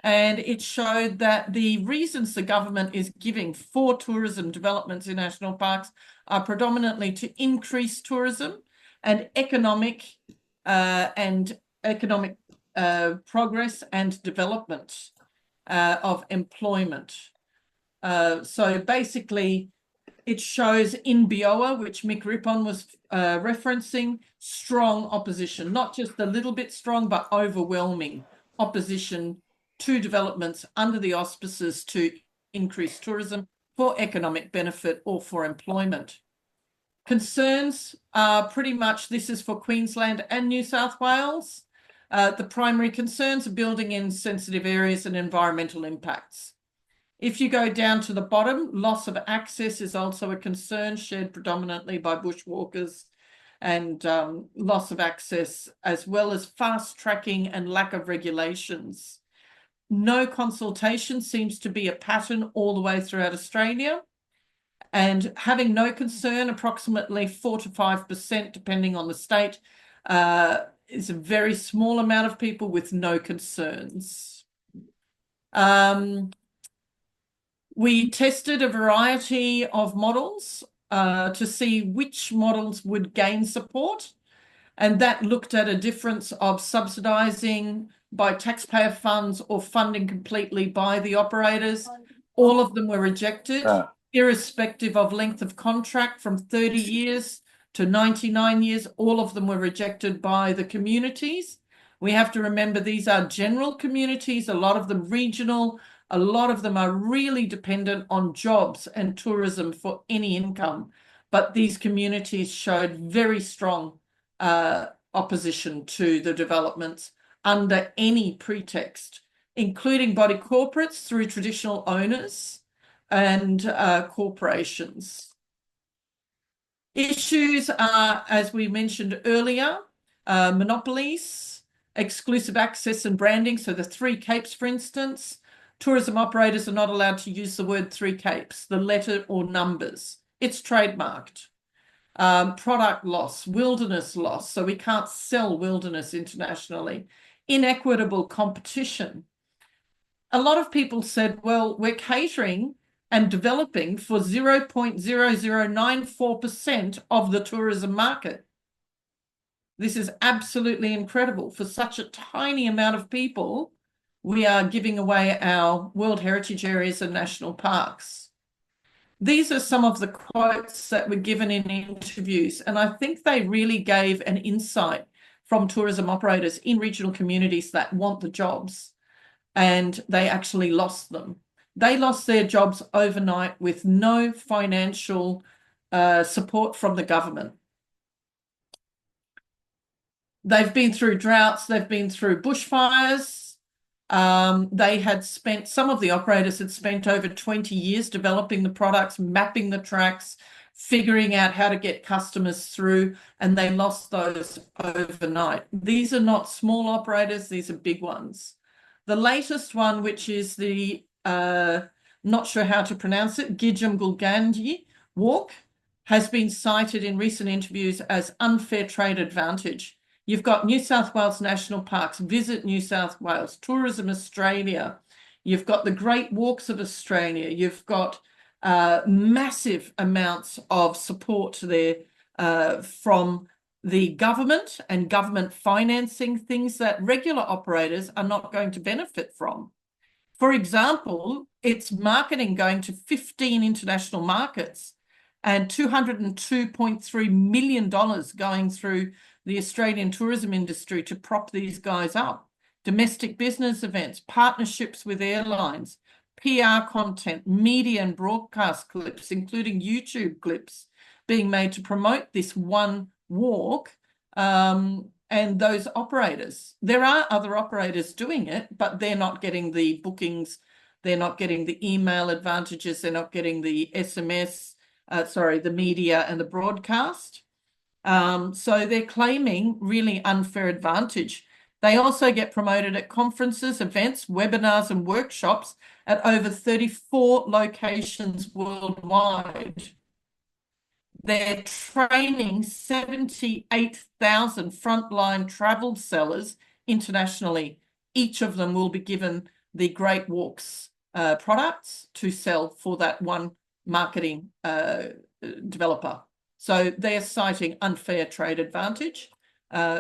and it showed that the reasons the government is giving for tourism developments in national parks are predominantly to increase tourism and economic progress and development of employment. So basically, it shows in Bioa, which Mick Ripon was referencing, strong opposition, not just a little bit strong, but overwhelming opposition to developments under the auspices to increase tourism for economic benefit or for employment. Concerns are pretty much, this is for Queensland and New South Wales. The primary concerns are building in sensitive areas and environmental impacts. If you go down to the bottom, loss of access is also a concern shared predominantly by bushwalkers, and loss of access, as well as fast tracking and lack of regulations. No consultation seems to be a pattern all the way throughout Australia, and having no concern, approximately 4 to 5%, depending on the state, is a very small amount of people with no concerns. We tested a variety of models to see which models would gain support, and that looked at a difference of subsidising by taxpayer funds or funding completely by the operators. All of them were rejected, irrespective of length of contract, from 30 years to 99 years. All of them were rejected by the communities. We have to remember these are general communities, a lot of them regional. A lot of them are really dependent on jobs and tourism for any income, but these communities showed very strong opposition to the developments under any pretext, including body corporates through traditional owners and corporations. Issues are, as we mentioned earlier, monopolies, exclusive access and branding. So the Three Capes, for instance, tourism operators are not allowed to use the word Three Capes, the letter or numbers. It's trademarked. Product loss, wilderness loss, so we can't sell wilderness internationally. Inequitable competition. A lot of people said, well, we're catering and developing for 0.0094% of the tourism market. This is absolutely incredible. For such a tiny amount of people, we are giving away our World Heritage Areas and national parks. These are some of the quotes that were given in interviews, and I think they really gave an insight from tourism operators in regional communities that want the jobs, and they actually lost them. They lost their jobs overnight with no financial support from the government. They've been through droughts, they've been through bushfires. They had spent, some of the operators had spent over 20 years developing the products, mapping the tracks, figuring out how to get customers through, and they lost those overnight. These are not small operators, these are big ones. The latest one, which is the, not sure how to pronounce it, Gidjam walk, has been cited in recent interviews as unfair trade advantage. You've got New South Wales National Parks, Visit New South Wales, Tourism Australia. You've got the Great Walks of Australia. You've got massive amounts of support there from the government and government financing, things that regular operators are not going to benefit from. For example, it's marketing going to 15 international markets and $202.3 million going through the Australian tourism industry to prop these guys up. Domestic business events, partnerships with airlines, PR content, media and broadcast clips, including YouTube clips being made to promote this one walk, and those operators. There are other operators doing it, but they're not getting the bookings, they're not getting the email advantages, they're not getting the SMS, the media and the broadcast. So they're claiming really unfair advantage. They also get promoted at conferences, events, webinars and workshops at over 34 locations worldwide. They're training 78,000 frontline travel sellers internationally. Each of them will be given the Great Walks products to sell for that one marketing developer. So they're citing unfair trade advantage.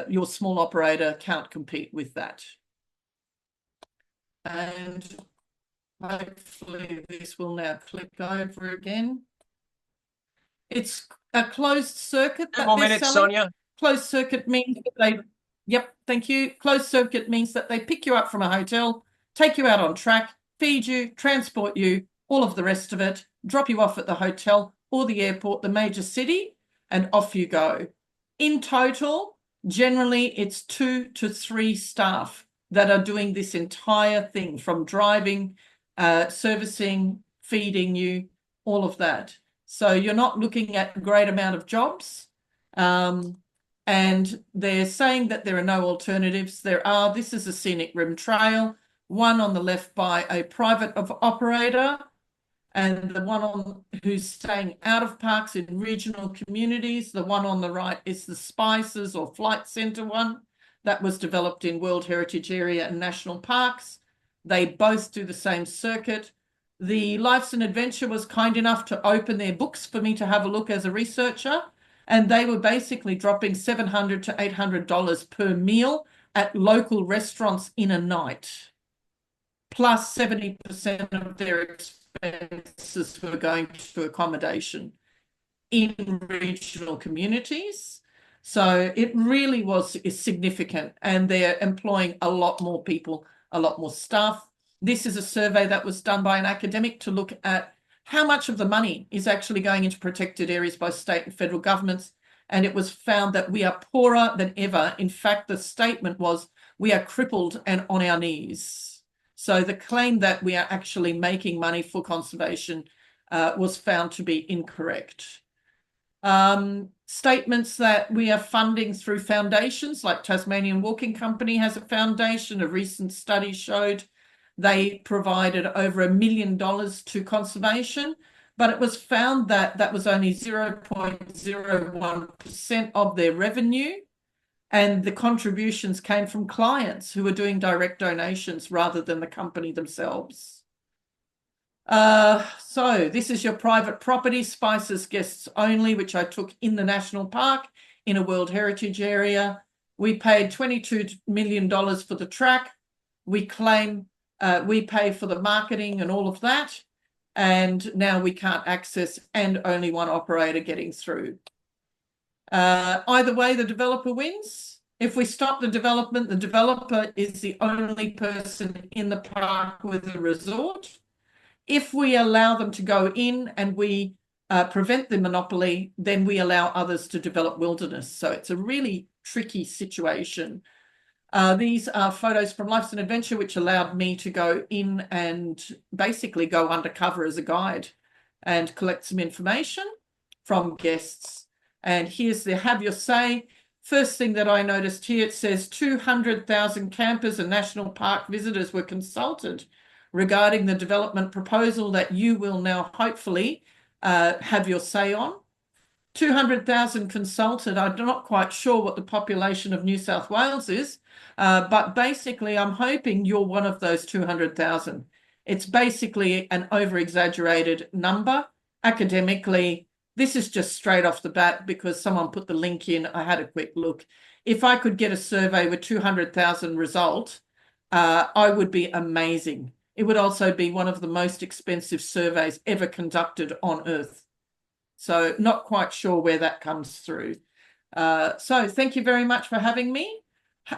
Your small operator can't compete with that. And hopefully this will now click over again. It's a closed circuit. 2 more minutes, Sonya. Closed circuit means that they, yep, thank you. Closed circuit means that they pick you up from a hotel, take you out on track, feed you, transport you, all of the rest of it, drop you off at the hotel or the airport, the major city, and off you go. In total, generally it's 2 to 3 staff that are doing this entire thing, from driving, servicing, feeding you, all of that. So you're not looking at a great amount of jobs. And they're saying that there are no alternatives. There are. This is a scenic rim trail, one on the left by a private operator, and the one on who's staying out of parks in regional communities. The one on the right is the Spices or Flight Centre one that was developed in World Heritage Area and national parks. They both do the same circuit. The Life's an Adventure was kind enough to open their books for me to have a look as a researcher, and they were basically dropping $700 to $800 per meal at local restaurants in a night, plus 70% of their expenses were going to accommodation in regional communities. So it really was significant, and they're employing a lot more people, a lot more staff. This is a survey that was done by an academic to look at how much of the money is actually going into protected areas by state and federal governments. And it was found that we are poorer than ever. In fact, the statement was, we are crippled and on our knees. So the claim that we are actually making money for conservation was found to be incorrect. Statements that we are funding through foundations, like Tasmanian Walking Company has a foundation. A recent study showed they provided over $1 million to conservation, but it was found that that was only 0.01% of their revenue, and the contributions came from clients who were doing direct donations rather than the company themselves. So this is your private property, Spices Guests Only, which I took in the national park in a World Heritage area. We paid $22 million for the track. We claim we pay for the marketing and all of that. And now we can't access, and only one operator getting through. Either way, the developer wins. If we stop the development, the developer is the only person in the park with a resort. If we allow them to go in and we prevent the monopoly, then we allow others to develop wilderness. So it's a really tricky situation. These are photos from Life's an Adventure, which allowed me to go in and basically go undercover as a guide and collect some information from guests. And here's the Have Your Say. First thing that I noticed here, it says 200,000 campers and national park visitors were consulted regarding the development proposal that you will now hopefully have your say on. 200,000 consulted. I'm not quite sure what the population of New South Wales is, but basically I'm hoping you're one of those 200,000. It's basically an over-exaggerated number. Academically, this is just straight off the bat because someone put the link in. I had a quick look. If I could get a survey with 200,000 result, I would be amazing. It would also be one of the most expensive surveys ever conducted on Earth. So not quite sure where that comes through. So thank you very much for having me.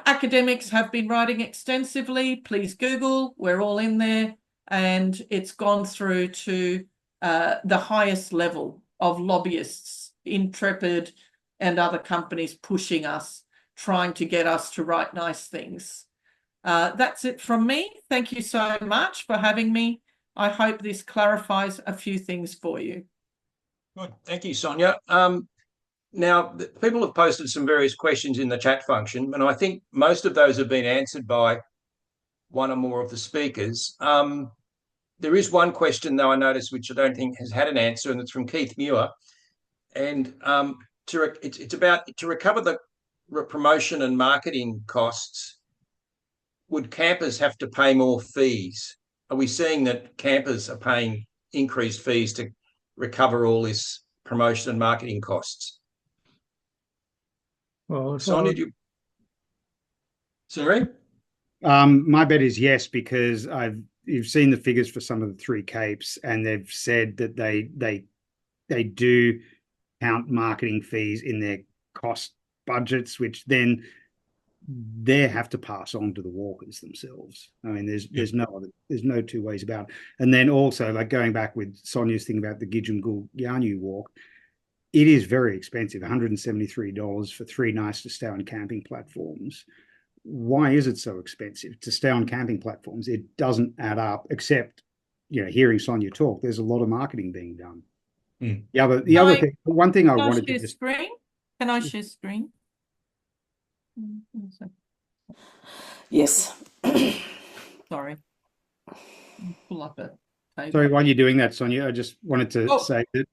Academics have been writing extensively. Please Google, we're all in there. And it's gone through to the highest level of lobbyists, Intrepid and other companies pushing us, trying to get us to write nice things. That's it from me. Thank you so much for having me. I hope this clarifies a few things for you. Good. Thank you, Sonya. Now, people have posted some various questions in the chat function, and I think most of those have been answered by one or more of the speakers. There is one question, though, I noticed, which I don't think has had an answer, and it's from Keith Muir. And it's about to recover the promotion and marketing costs. Would campers have to pay more fees? Are we seeing that campers are paying increased fees to recover all this promotion and marketing costs? Well, Sonya, sorry? My bet is yes, because you've seen the figures for some of the three capes, and they've said that they do count marketing fees in their cost budgets, which then they have to pass on to the walkers themselves. I mean, there's no two ways about it. And then also, like going back with Sonia's thing about the Gidjum Yarnu walk, it is very expensive, $173 for 3 nights to stay on camping platforms. Why is it so expensive to stay on camping platforms? It doesn't add up, except, hearing Sonya talk, there's a lot of marketing being done. Yeah, but one thing I wanted to just... Can I share screen? Yes. Sorry. Pull up a table. Sorry, while you're doing that, Sonya, I just wanted to say that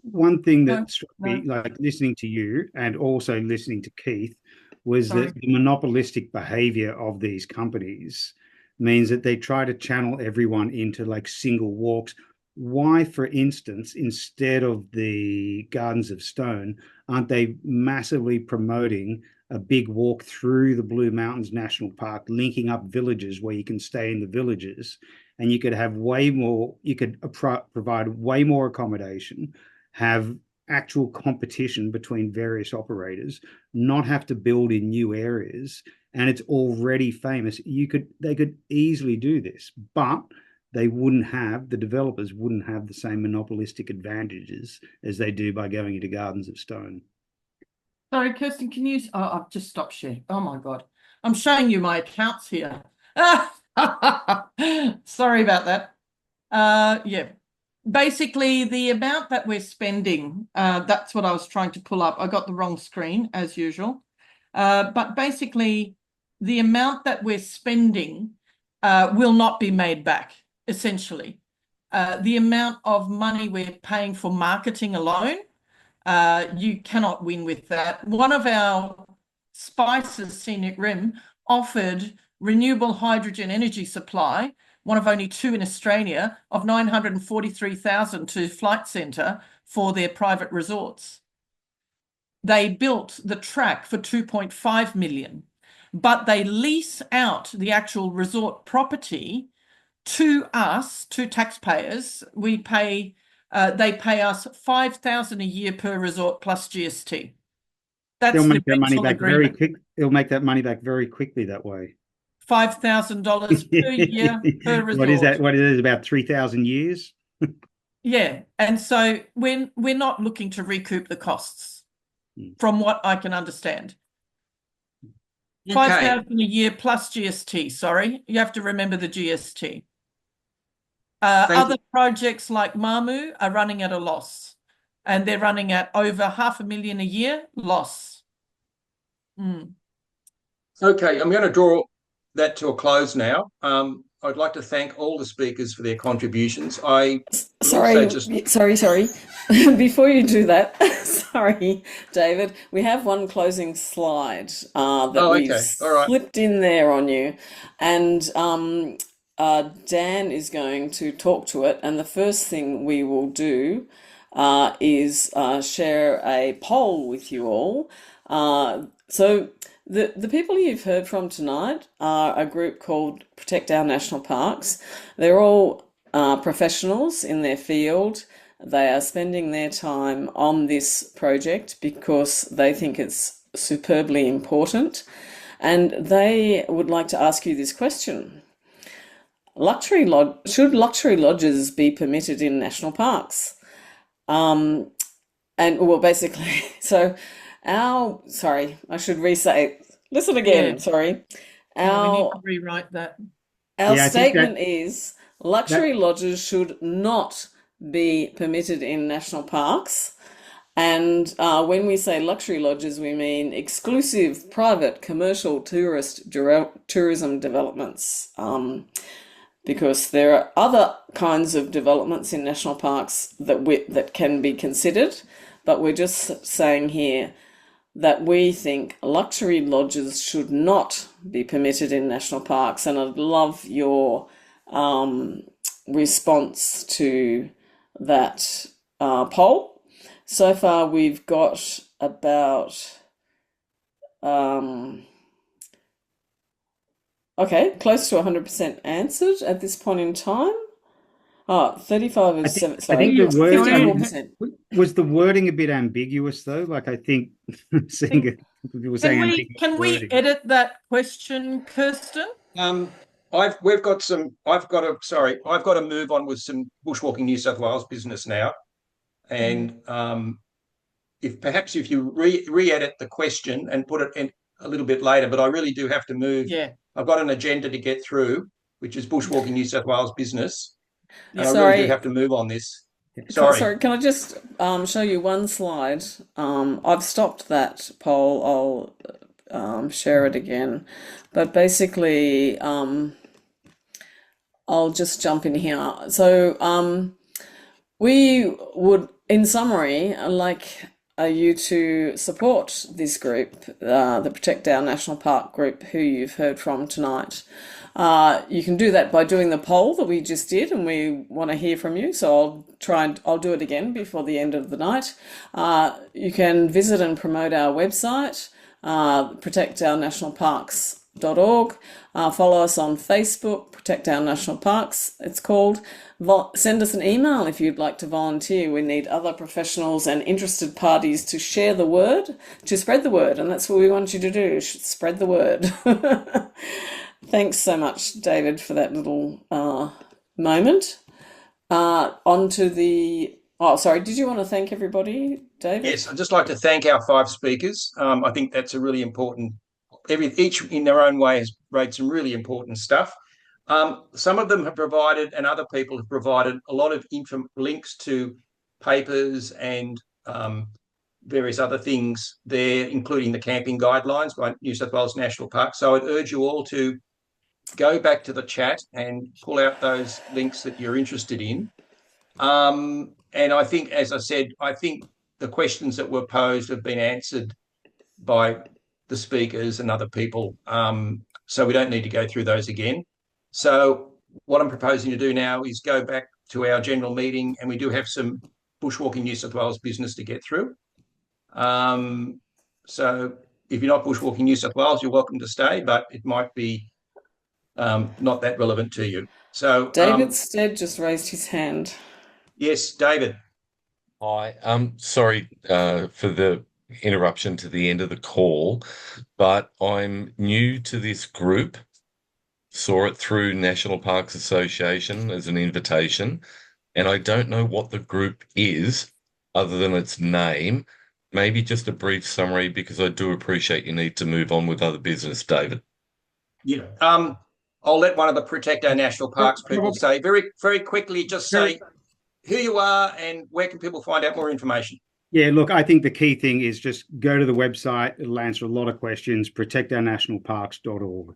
one thing that struck me, like listening to you and also listening to Keith, was that the monopolistic behavior of these companies means that they try to channel everyone into like single walks. Why, for instance, instead of the Gardens of Stone, aren't they massively promoting a big walk through the Blue Mountains National Park, linking up villages where you can stay in the villages, and you could have way more, you could provide way more accommodation, have actual competition between various operators, not have to build in new areas, and it's already famous. They could easily do this, but the developers wouldn't have the same monopolistic advantages as they do by going into Gardens of Stone. Sorry, Kirsten, can you... Oh, I've just stopped sharing. Oh, my God. I'm showing you my accounts here. Sorry about that. Yeah. basically the amount that we're spending, that's what I was trying to pull up. I got the wrong screen as usual. But basically the amount that we're spending will not be made back, essentially. The amount of money we're paying for marketing alone, you cannot win with that. One of our spices, Scenic Rim, offered renewable hydrogen energy supply, one of only 2 in Australia, of 943,000 to Flight Centre for their private resorts. They built the track for 2.5 million, but they lease out the actual resort property to us, to taxpayers. We pay, they pay us 5,000 a year per resort plus GST. That's They'll the make that money rental back very agreement. quick. They'll make that money back very quickly that way. $5,000 per year per resort. What is that? What is it, about 3,000 years? Yeah, and so we're not looking to recoup the costs, from what I can understand. Okay. 5,000 a year plus GST. Sorry, you have to remember the GST. Other projects like Mamu are running at a loss, and they're running at over $500,000 a year loss. Okay, I'm going to draw that to a close now. I'd like to thank all the speakers for their contributions. Sorry. Before you do that, sorry, David, we have one closing slide that we've All right. slipped in there on you, and Dan is going to talk to it. And the first thing we will do is share a poll with you all. So the people you've heard from tonight are a group called Protect Our National Parks. They're all professionals in their field. They are spending their time on this project because they think it's superbly important. And they would like to ask you this question. Should luxury lodges be permitted in national parks? And well, basically, so sorry, I should re-say, listen again, sorry. We need to rewrite that. Our statement is luxury lodges should not be permitted in national parks. And when we say luxury lodges, we mean exclusive, private, commercial, tourism developments. Because there are other kinds of developments in national parks that can be considered, but we're just saying here that we think luxury lodges should not be permitted in national parks, and I'd love your response to that poll. So far, we've got about close to 100% answered at this point in time. 35 is 7. Sorry, I think the wording 54%. was the wording a bit ambiguous though. Like I think people saying ambiguous Can we wording. edit that question, Kirsten? I've got to move on with some Bushwalking New South Wales business now, and if you re-edit the question and put it in a little bit later, but I really do have to move. Yeah. I've got an agenda to get through, which is Bushwalking New South Wales business, and I Sorry. really do have to move on this. Sorry. Can I just show you one slide? I've stopped that poll. I'll share it again. But basically, I'll just jump in here. So we would, in summary, like you to support this group, the Protect Our National Park group, who you've heard from tonight. You can do that by doing the poll that we just did, and we want to hear from you. So I'll do it again before the end of the night. You can visit and promote our website, protectournationalparks.org. Follow us on Facebook, Protect Our National Parks, it's called. Send us an email if you'd like to volunteer. We need other professionals and interested parties to share the word, to spread the word, and that's what we want you to do, spread the word. Thanks so much, David, for that little moment. On to the... Oh, sorry, did you want to thank everybody, David? Yes, I'd just like to thank our 5 speakers. I think that's a really important... Each in their own way has raised some really important stuff. Some of them have provided, and other people have provided, a lot of links to papers and various other things there, including the camping guidelines by New South Wales National Park. So I'd urge you all to go back to the chat and pull out those links that you're interested in. And I think, as I said, I think the questions that were posed have been answered by the speakers and other people. So we don't need to go through those again. So what I'm proposing to do now is go back to our general meeting, and we do have some Bushwalking New South Wales business to get through. So if you're not Bushwalking New South Wales, you're welcome to stay, but it might be not that relevant to you. So David Stead just raised his hand. Yes, David. Hi, sorry for the interruption to the end of the call, but I'm new to this group. Saw it through National Parks Association as an invitation, and I don't know what the group is other than its name. Maybe just a brief summary, because I do appreciate you need to move on with other business, David. Yeah. I'll let one of the Protect Our National Parks people say very, very quickly, just say who you are and where can people find out more information. Yeah, look, I think the key thing is just go to the website. It'll answer a lot of questions, protectournationalparks.org.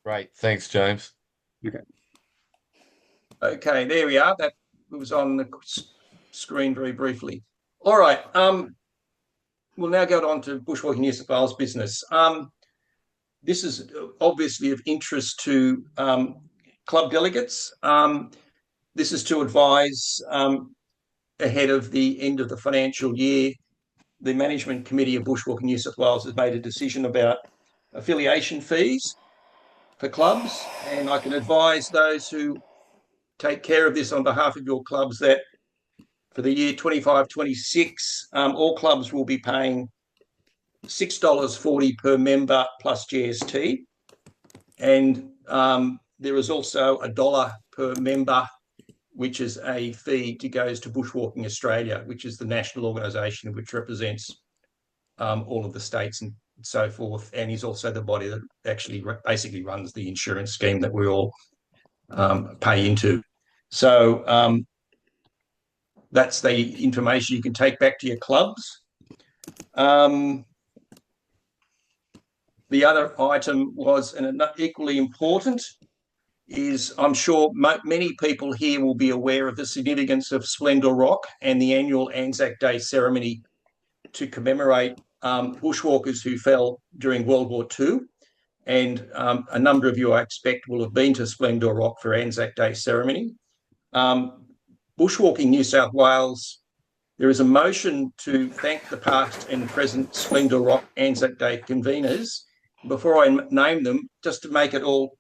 Great. Thanks, James. Okay, there we are. That was on the screen very briefly. All right. We'll now go on to Bushwalking New South Wales business. This is obviously of interest to club delegates. This is to advise ahead of the end of the financial year. The Management Committee of Bushwalking New South Wales has made a decision about affiliation fees for clubs, and I can advise those who take care of this on behalf of your clubs that for the year 25-26, all clubs will be paying $6.40 per member plus GST, and there is also $1 per member, which is a fee that goes to Bushwalking Australia, which is the national organisation which represents all of the states and so forth, and is also the body that actually basically runs the insurance scheme that we all pay into. So that's the information you can take back to your clubs. The other item was, and equally important, is I'm sure many people here will be aware of the significance of Splendour Rock and the annual Anzac Day ceremony to commemorate bushwalkers who fell during World War II. And a number of you, I expect, will have been to Splendour Rock for Anzac Day ceremony. Bushwalking New South Wales, there is a motion to thank the past and present Splendour Rock Anzac Day conveners. Before I name them, just to make it all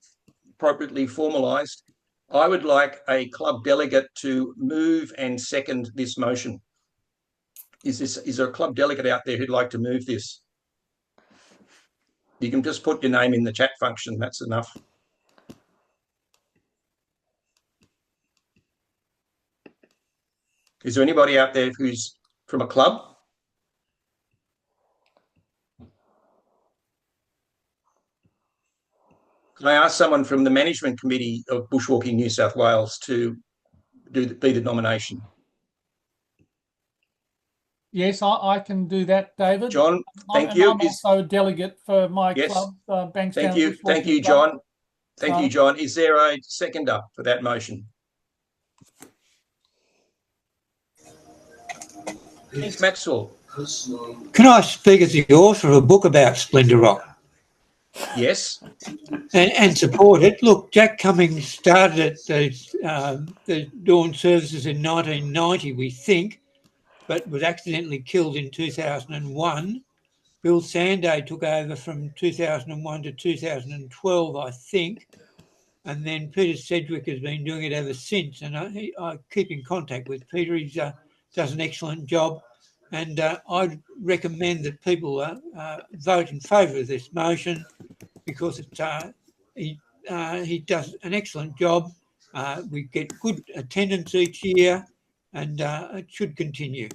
appropriately formalised, I would like a club delegate to move and second this motion. Is there a club delegate out there who'd like to move this? You can just put your name in the chat function, that's enough. Is there anybody out there who's from a club? Can I ask someone from the Management Committee of Bushwalking New South Wales to be the nomination? Yes, I can do that, David. John, thank you. I'm also a delegate for my club, Bankstown. Thank you, Bushwalking John. Club. Thank you, John. Is there a seconder for that motion? Keith Maxwell. Can I speak as the author of a book about Splendour Rock? Yes. And support it? Look, Jack Cummings started the dawn services in 1990, we think, but was accidentally killed in 2001. Bill Sanday took over from 2001 to 2012, I think, and then Peter Sedgwick has been doing it ever since. And I keep in contact with Peter. He does an excellent job, and I'd recommend that people vote in favour of this motion, because he does an excellent job. We get good attendance each year, and it should continue.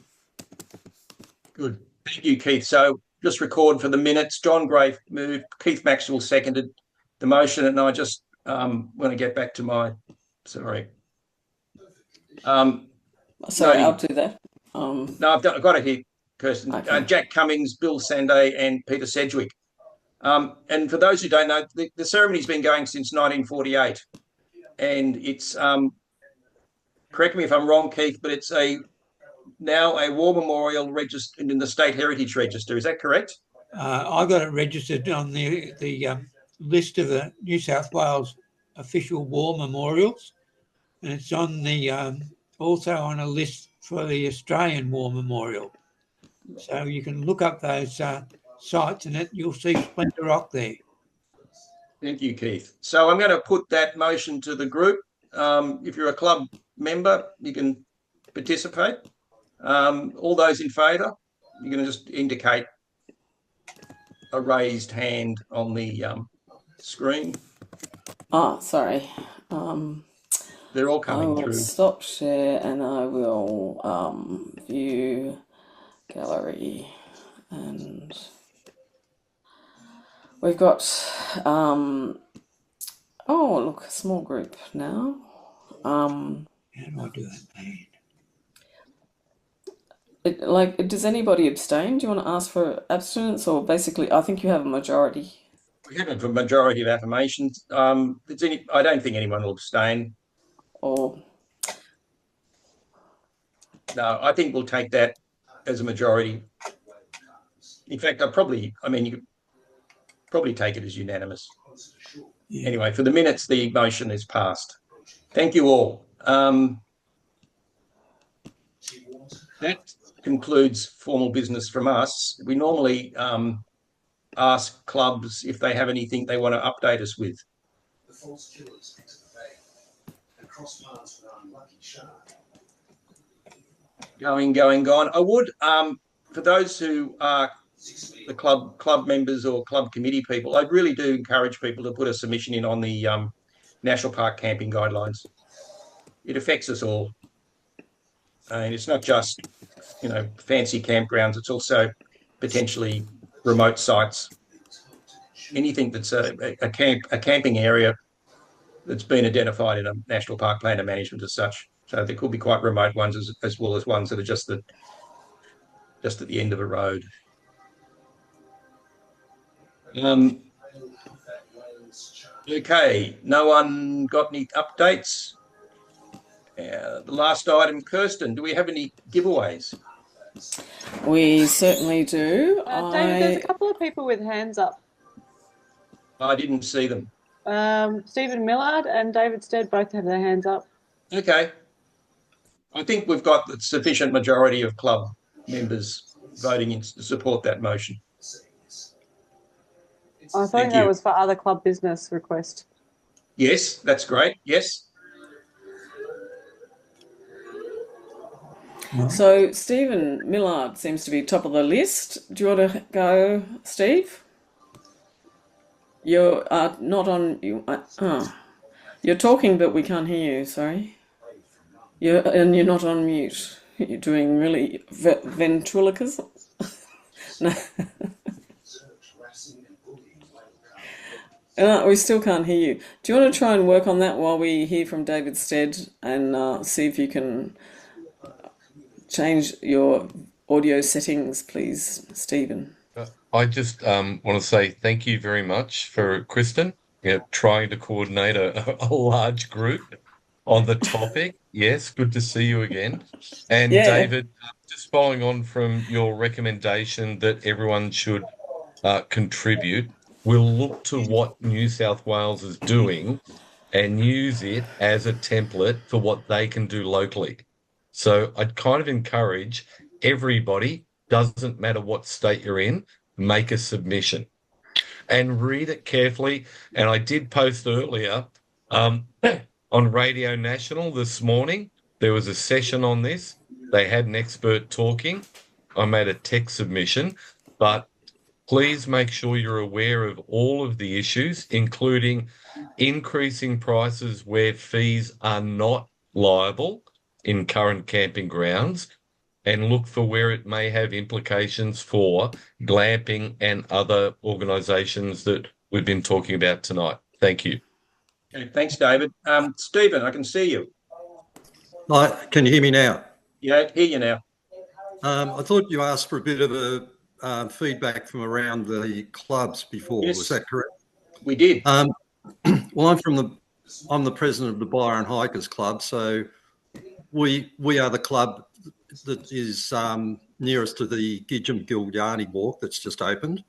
Good. Thank you, Keith. So just record for the minutes. John Gray moved, Keith Maxwell seconded the motion, and I just when I get back to my, sorry. Sorry, noting- I'll do that. No, I've got it here, Kirsten. Okay. Jack Cummings, Bill Sanday, and Peter Sedgwick. And for those who don't know, the ceremony's been going since 1948, and it's correct me if I'm wrong, Keith, but it's now a war memorial registered in the State Heritage Register. Is that correct? I got it registered on the list of the New South Wales official war memorials, and it's on the also on a list for the Australian War Memorial. So you can look up those sites, and you'll see Splinter Rock there. Thank you, Keith. So I'm going to put that motion to the group. If you're a club member, you can participate. All those in favour, you're going to just indicate a raised hand on the screen. Oh, sorry. They're all I coming will through. stop share and I will view gallery, and we've got oh look, a small group now. How do I do that? Does anybody abstain? Do you want to ask for abstinence, or basically I think you have a majority? We have a majority of affirmations. I don't think anyone will abstain. Or No, I think we'll take that as a majority. In fact, you could probably take it as unanimous. Yeah. Anyway, for the minutes, the motion is passed. Thank you all. That concludes formal business from us. We normally ask clubs if they have anything they want to update us with. The false killers into the bay and cross paths with an unlucky shark. Gone. I would, for those who are the club members or club committee people, I really do encourage people to put a submission in on the National Park camping guidelines. It affects us all. And it's not just, fancy campgrounds. It's also potentially remote sites. Anything that's a camping area that's been identified in a National Park plan of management as such. So there could be quite remote ones as well as ones that are just at the end of a road. Okay, no one got any updates? The last item, Kirsten, do we have any giveaways? we certainly do. David, there's a couple of people with hands up. I didn't see them. Stephen Millard and David Stead both have their hands up. Okay. I think we've got the sufficient majority of club members voting in to support that motion. I Thank think that you. was for other club business request. Yes, that's great. Yes. So Stephen Millard seems to be top of the list. Do you want to go, Steve? You're not on. You're talking, but we can't hear you. Sorry. You're not on mute. You're doing really ventriloquism. No. We still can't hear you. Do you want to try and work on that while we hear from David Stead and see if you can change your audio settings, please, Stephen? I just want to say thank you very much for Kristen, trying to coordinate a large group on the topic. Yes, good to see you again. And Yeah. David, just following on from your recommendation that everyone should contribute, we'll look to what New South Wales is doing and use it as a template for what they can do locally. So I'd kind of encourage everybody, doesn't matter what state you're in, make a submission and read it carefully. And I did post earlier on Radio National this morning, there was a session on this. They had an expert talking. I made a text submission, but please make sure you're aware of all of the issues, including increasing prices where fees are not liable in current camping grounds, and look for where it may have implications for glamping and other organisations that we've been talking about tonight. Thank you. Okay, thanks, David. Stephen, I can see you. Hi, can you hear me now? Yeah, hear you now. I thought you asked for a bit of a feedback from around the clubs before. Yes. Was that correct? We did. Well, I'm the president of the Byron Hikers Club, so we are the club that is nearest to the Gidgum Gilgarni walk that's just opened.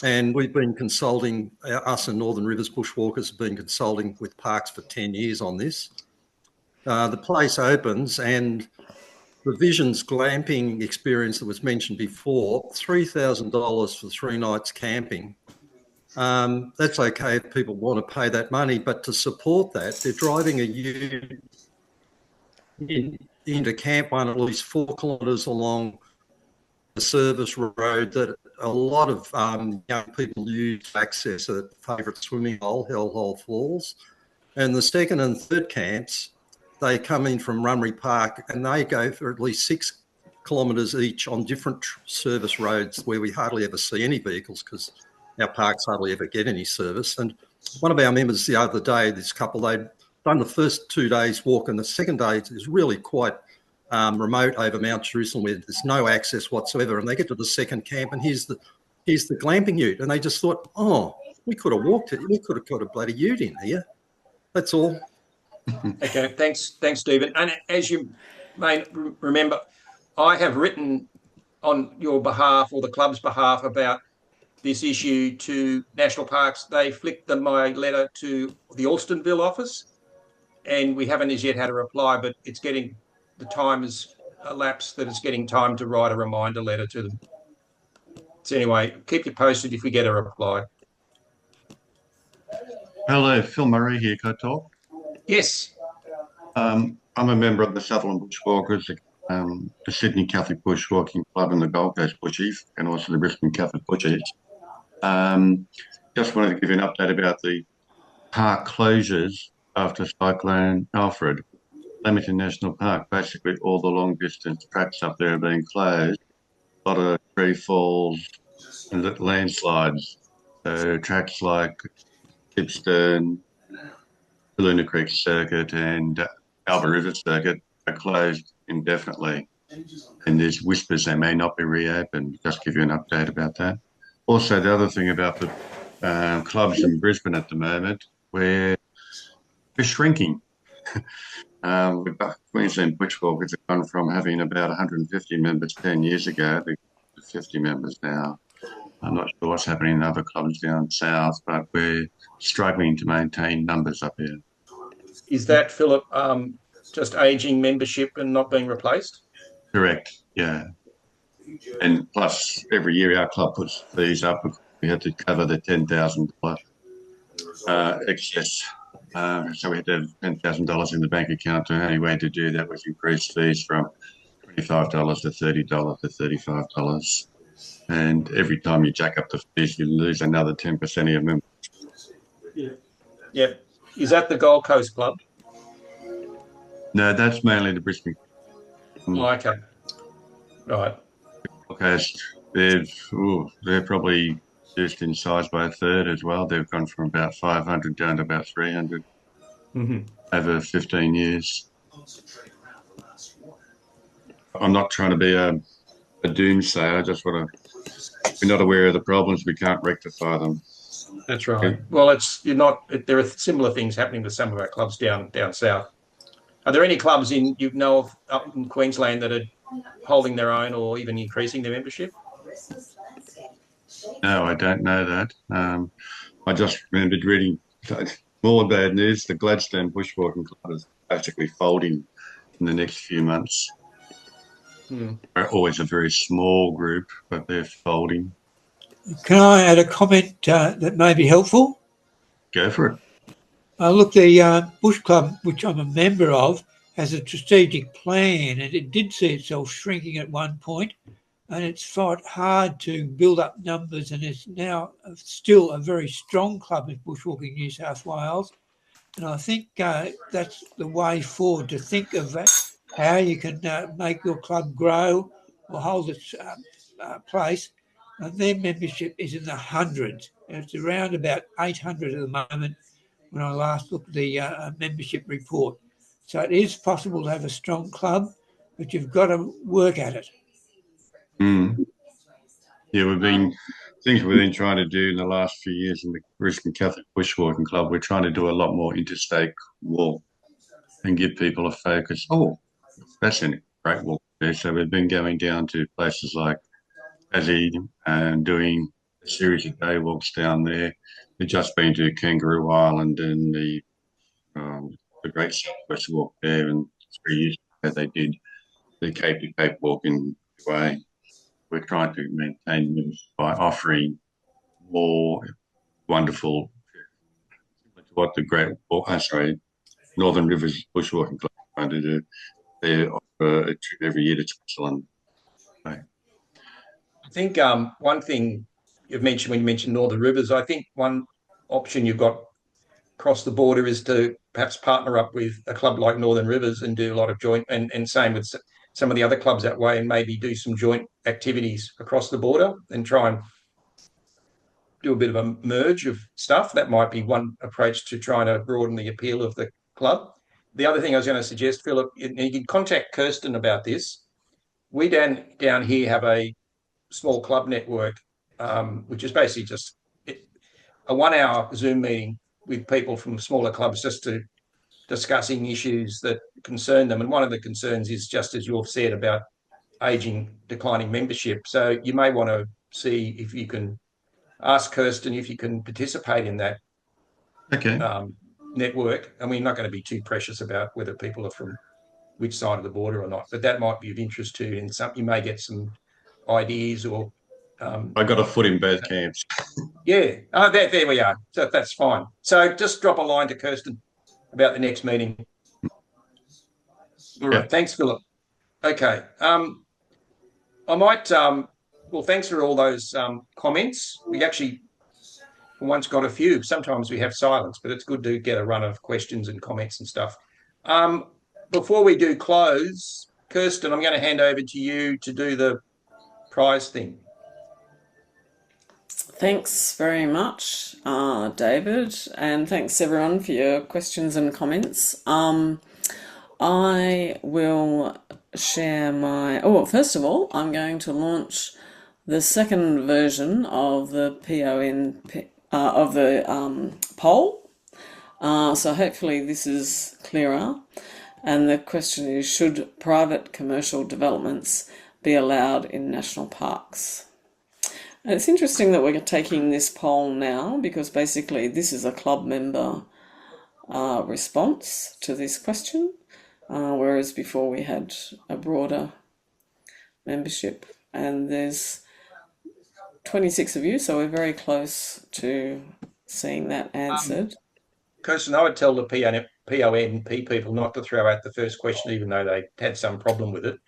And we've been consulting, us and Northern Rivers Bushwalkers have been consulting with parks for 10 years on this. The place opens and the Visions glamping experience that was mentioned before, $3,000 for 3 nights camping. That's okay if people want to pay that money, but to support that, they're driving a ute into Camp 1 at least 4 kilometres along the service road that a lot of young people use to access a favourite swimming hole, Hell Hole Falls. And the second and third camps, they come in from Runry Park and they go for at least 6 kilometres each on different service roads where we hardly ever see any vehicles because our parks hardly ever get any service. And one of our members the other day, this couple, they'd done the first 2 days walk and the second day is really quite remote over Mount Jerusalem where there's no access whatsoever. And they get to the second camp and here's the glamping ute. And they just thought, oh, we could have walked it. We could have got a bloody ute in here. That's all. Okay, thanks, Stephen. And as you may remember, I have written on your behalf or the club's behalf about this issue to National Parks. They flicked my letter to the Alstonville office, and we haven't as yet had a reply, but it's getting, the time has elapsed that it's getting time to write a reminder letter to them. So anyway, keep you posted if we get a reply. Hello, Phil Murray here. Can I talk? Yes. I'm a member of the Sutherland Bushwalkers, the Sydney Catholic Bushwalking Club and the Gold Coast Bushies, and also the Brisbane Catholic Bushies. Just wanted to give you an update about the park closures after Cyclone Alfred. Leamington National Park, basically all the long distance tracks up there are being closed. A lot of tree falls and landslides. So tracks like Kipstone, Luna Creek Circuit and Alba River Circuit are closed indefinitely. And there's whispers they may not be reopened. Just give you an update about that. Also, the other thing about the clubs in Brisbane at the moment, we're shrinking. Queensland Bushwalkers have gone from having about 150 members 10 years ago to 50 members now. I'm not sure what's happening in other clubs down south, but we're struggling to maintain numbers up here. Is that, Philip, just ageing membership and not being replaced? Correct, yeah. And plus, every year our club puts fees up. We had to cover the $10,000 excess. So we had to have $10,000 in the bank account. The only way to do that was increase fees from $25 to $30 to $35. And every time you jack up the fees, you lose another 10% of your members. Yeah. Is that the Gold Coast Club? No, that's mainly the Brisbane. Oh, okay. Right. Gold Coast, they're probably reduced in size by a third as well. They've gone from about 500 down to about 300 over 15 years. I'm not trying to be a doomsayer. I just want to. We're not aware of the problems. We can't rectify them. That's right. Yeah. Well, there are similar things happening to some of our clubs down south. Are there any clubs you know of up in Queensland that are holding their own or even increasing their membership? No, I don't know that. I just remembered reading more bad news. The Gladstone Bushwalking Club is basically folding in the next few months. They're always a very small group, but they're folding. Can I add a comment that may be helpful? Go for it. Look, the Bush Club, which I'm a member of, has a strategic plan, and it did see itself shrinking at one point, and it's fought hard to build up numbers, and it's now still a very strong club in Bushwalking New South Wales. And I think that's the way forward, to think of that, how you can make your club grow or hold its place. And their membership is in the hundreds. It's around about 800 at the moment, when I last looked at the membership report. So it is possible to have a strong club, but you've got to work at it. Mm. Yeah, things we've been trying to do in the last few years in the Ripon Catholic Bushwalking Club. We're trying to do a lot more interstate walk and give people a focus. Oh, that's a great walk there. So we've been going down to places like Tassie and doing a series of day walks down there. We've just been to Kangaroo Island and the Great Southwest Walk there, and 3 years ago they did the Cape to Cape walk in way. We're trying to maintain this by offering more wonderful, similar to what the Northern Rivers Bushwalking Club are trying to do. They offer a trip every year to Switzerland. Right. I think one thing you've mentioned when you mentioned Northern Rivers, I think one option you've got across the border is to perhaps partner up with a club like Northern Rivers and do a lot of joint, and same with some of the other clubs that way, and maybe do some joint activities across the border and try and do a bit of a merge of stuff. That might be one approach to trying to broaden the appeal of the club. The other thing I was going to suggest, Philip, you can contact Kirsten about this. We down here have a small club network, which is basically just a 1 hour Zoom meeting with people from smaller clubs just to discussing issues that concern them. And one of the concerns is, just as you've said, about aging, declining membership. So you may want to see if you can ask Kirsten if you can participate in that network. And we're not going to be too precious about whether people are from which side of the border or not, but that might be of interest too. And you may get some ideas or. I got a foot in both camps. Yeah. Oh, there we are. So that's fine. So just drop a line to Kirsten about the next meeting. All right. Yep. Thanks, Philip. Okay. I might. Well, thanks for all those comments. We actually, for once, got a few. Sometimes we have silence, but it's good to get a run of questions and comments and stuff. Before we do close, Kirsten, I'm going to hand over to you to do the prize thing. Thanks very much, David, and thanks everyone for your questions and comments. I will share my. Oh, first of all, I'm going to launch the second version of the poll. So hopefully this is clearer. And the question is: should private commercial developments be allowed in national parks? And it's interesting that we're taking this poll now, because basically this is a club member response to this question, whereas before we had a broader membership. And there's 26 of you, so we're very close to seeing that answered. Kirsten, I would tell the PONP people not to throw out the first question, even though they had some problem with it,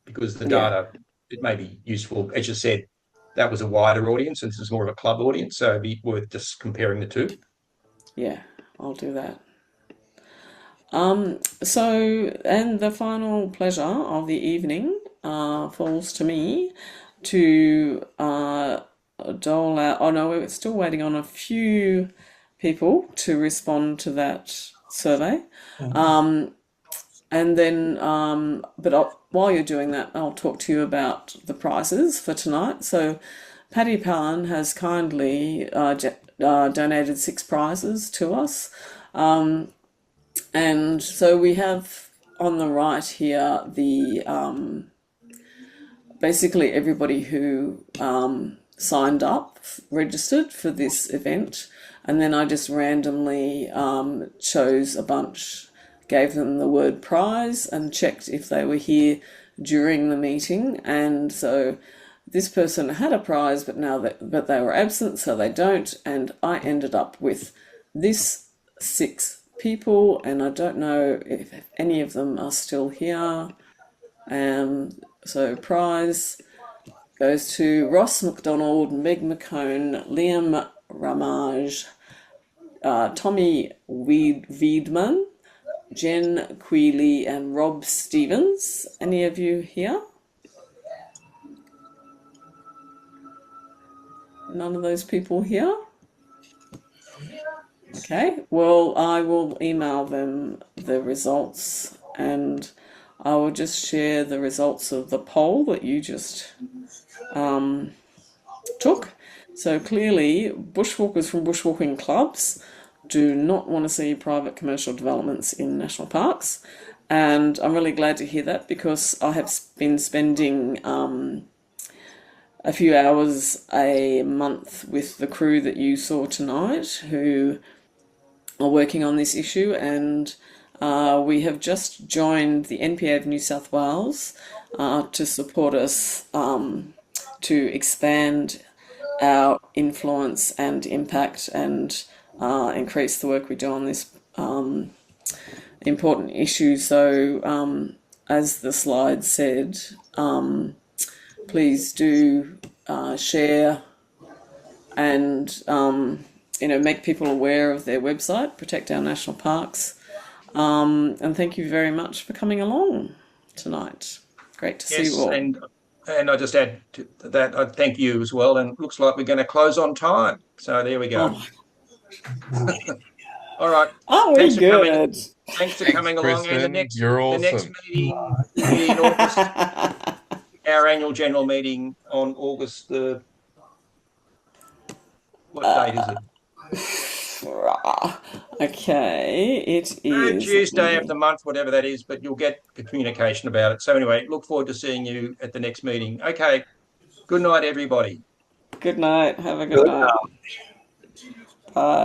because the data, it may be useful. As you said, that was a wider audience, and this is more of a club audience, so it'd be worth just comparing the two. Yeah, I'll do that. So, and the final pleasure of the evening falls to me to dole out. Oh no, we're still waiting on a few people to respond to that survey. And then, while you're doing that, I'll talk to you about the prizes for tonight. So Paddy Palin has kindly donated 6 prizes to us. And so we have on the right here the basically everybody who signed up, registered for this event. And then I just randomly chose a bunch, gave them the word prize, and checked if they were here during the meeting. And so this person had a prize, but but they were absent, so they don't. And I ended up with this 6 people, and I don't know if any of them are still here. So prize goes to Ross McDonald, Meg McCone, Liam Ramage, Tommy Wiedman, Jen Queeley, and Rob Stevens. Any of you here? None of those people here? Okay. Okay, well, I will email them the results, and I will just share the results of the poll that you just took. So clearly, bushwalkers from bushwalking clubs do not want to see private commercial developments in national parks. And I'm really glad to hear that, because I have been spending a few hours a month with the crew that you saw tonight, who are working on this issue, and we have just joined the NPA of New South Wales to support us to expand our influence and impact, and increase the work we do on this important issue. So, as the slide said, please do share and make people aware of their website, Protect Our National Parks. And thank you very much for coming along tonight. Great to see you all. And I just add to that, I thank you as well. And it looks like we're going to close on time. So there we go. Oh. All right. Aren't we good? Thanks for coming along. And You're awesome. The next meeting will be in August. Our annual general meeting on August the... What date is it? Okay, it Third is Tuesday of the month, whatever that is, but you'll get the communication about it. So anyway, look forward to seeing you at the next meeting. Okay. Good night, everybody. Good night. Have a good night. Bye.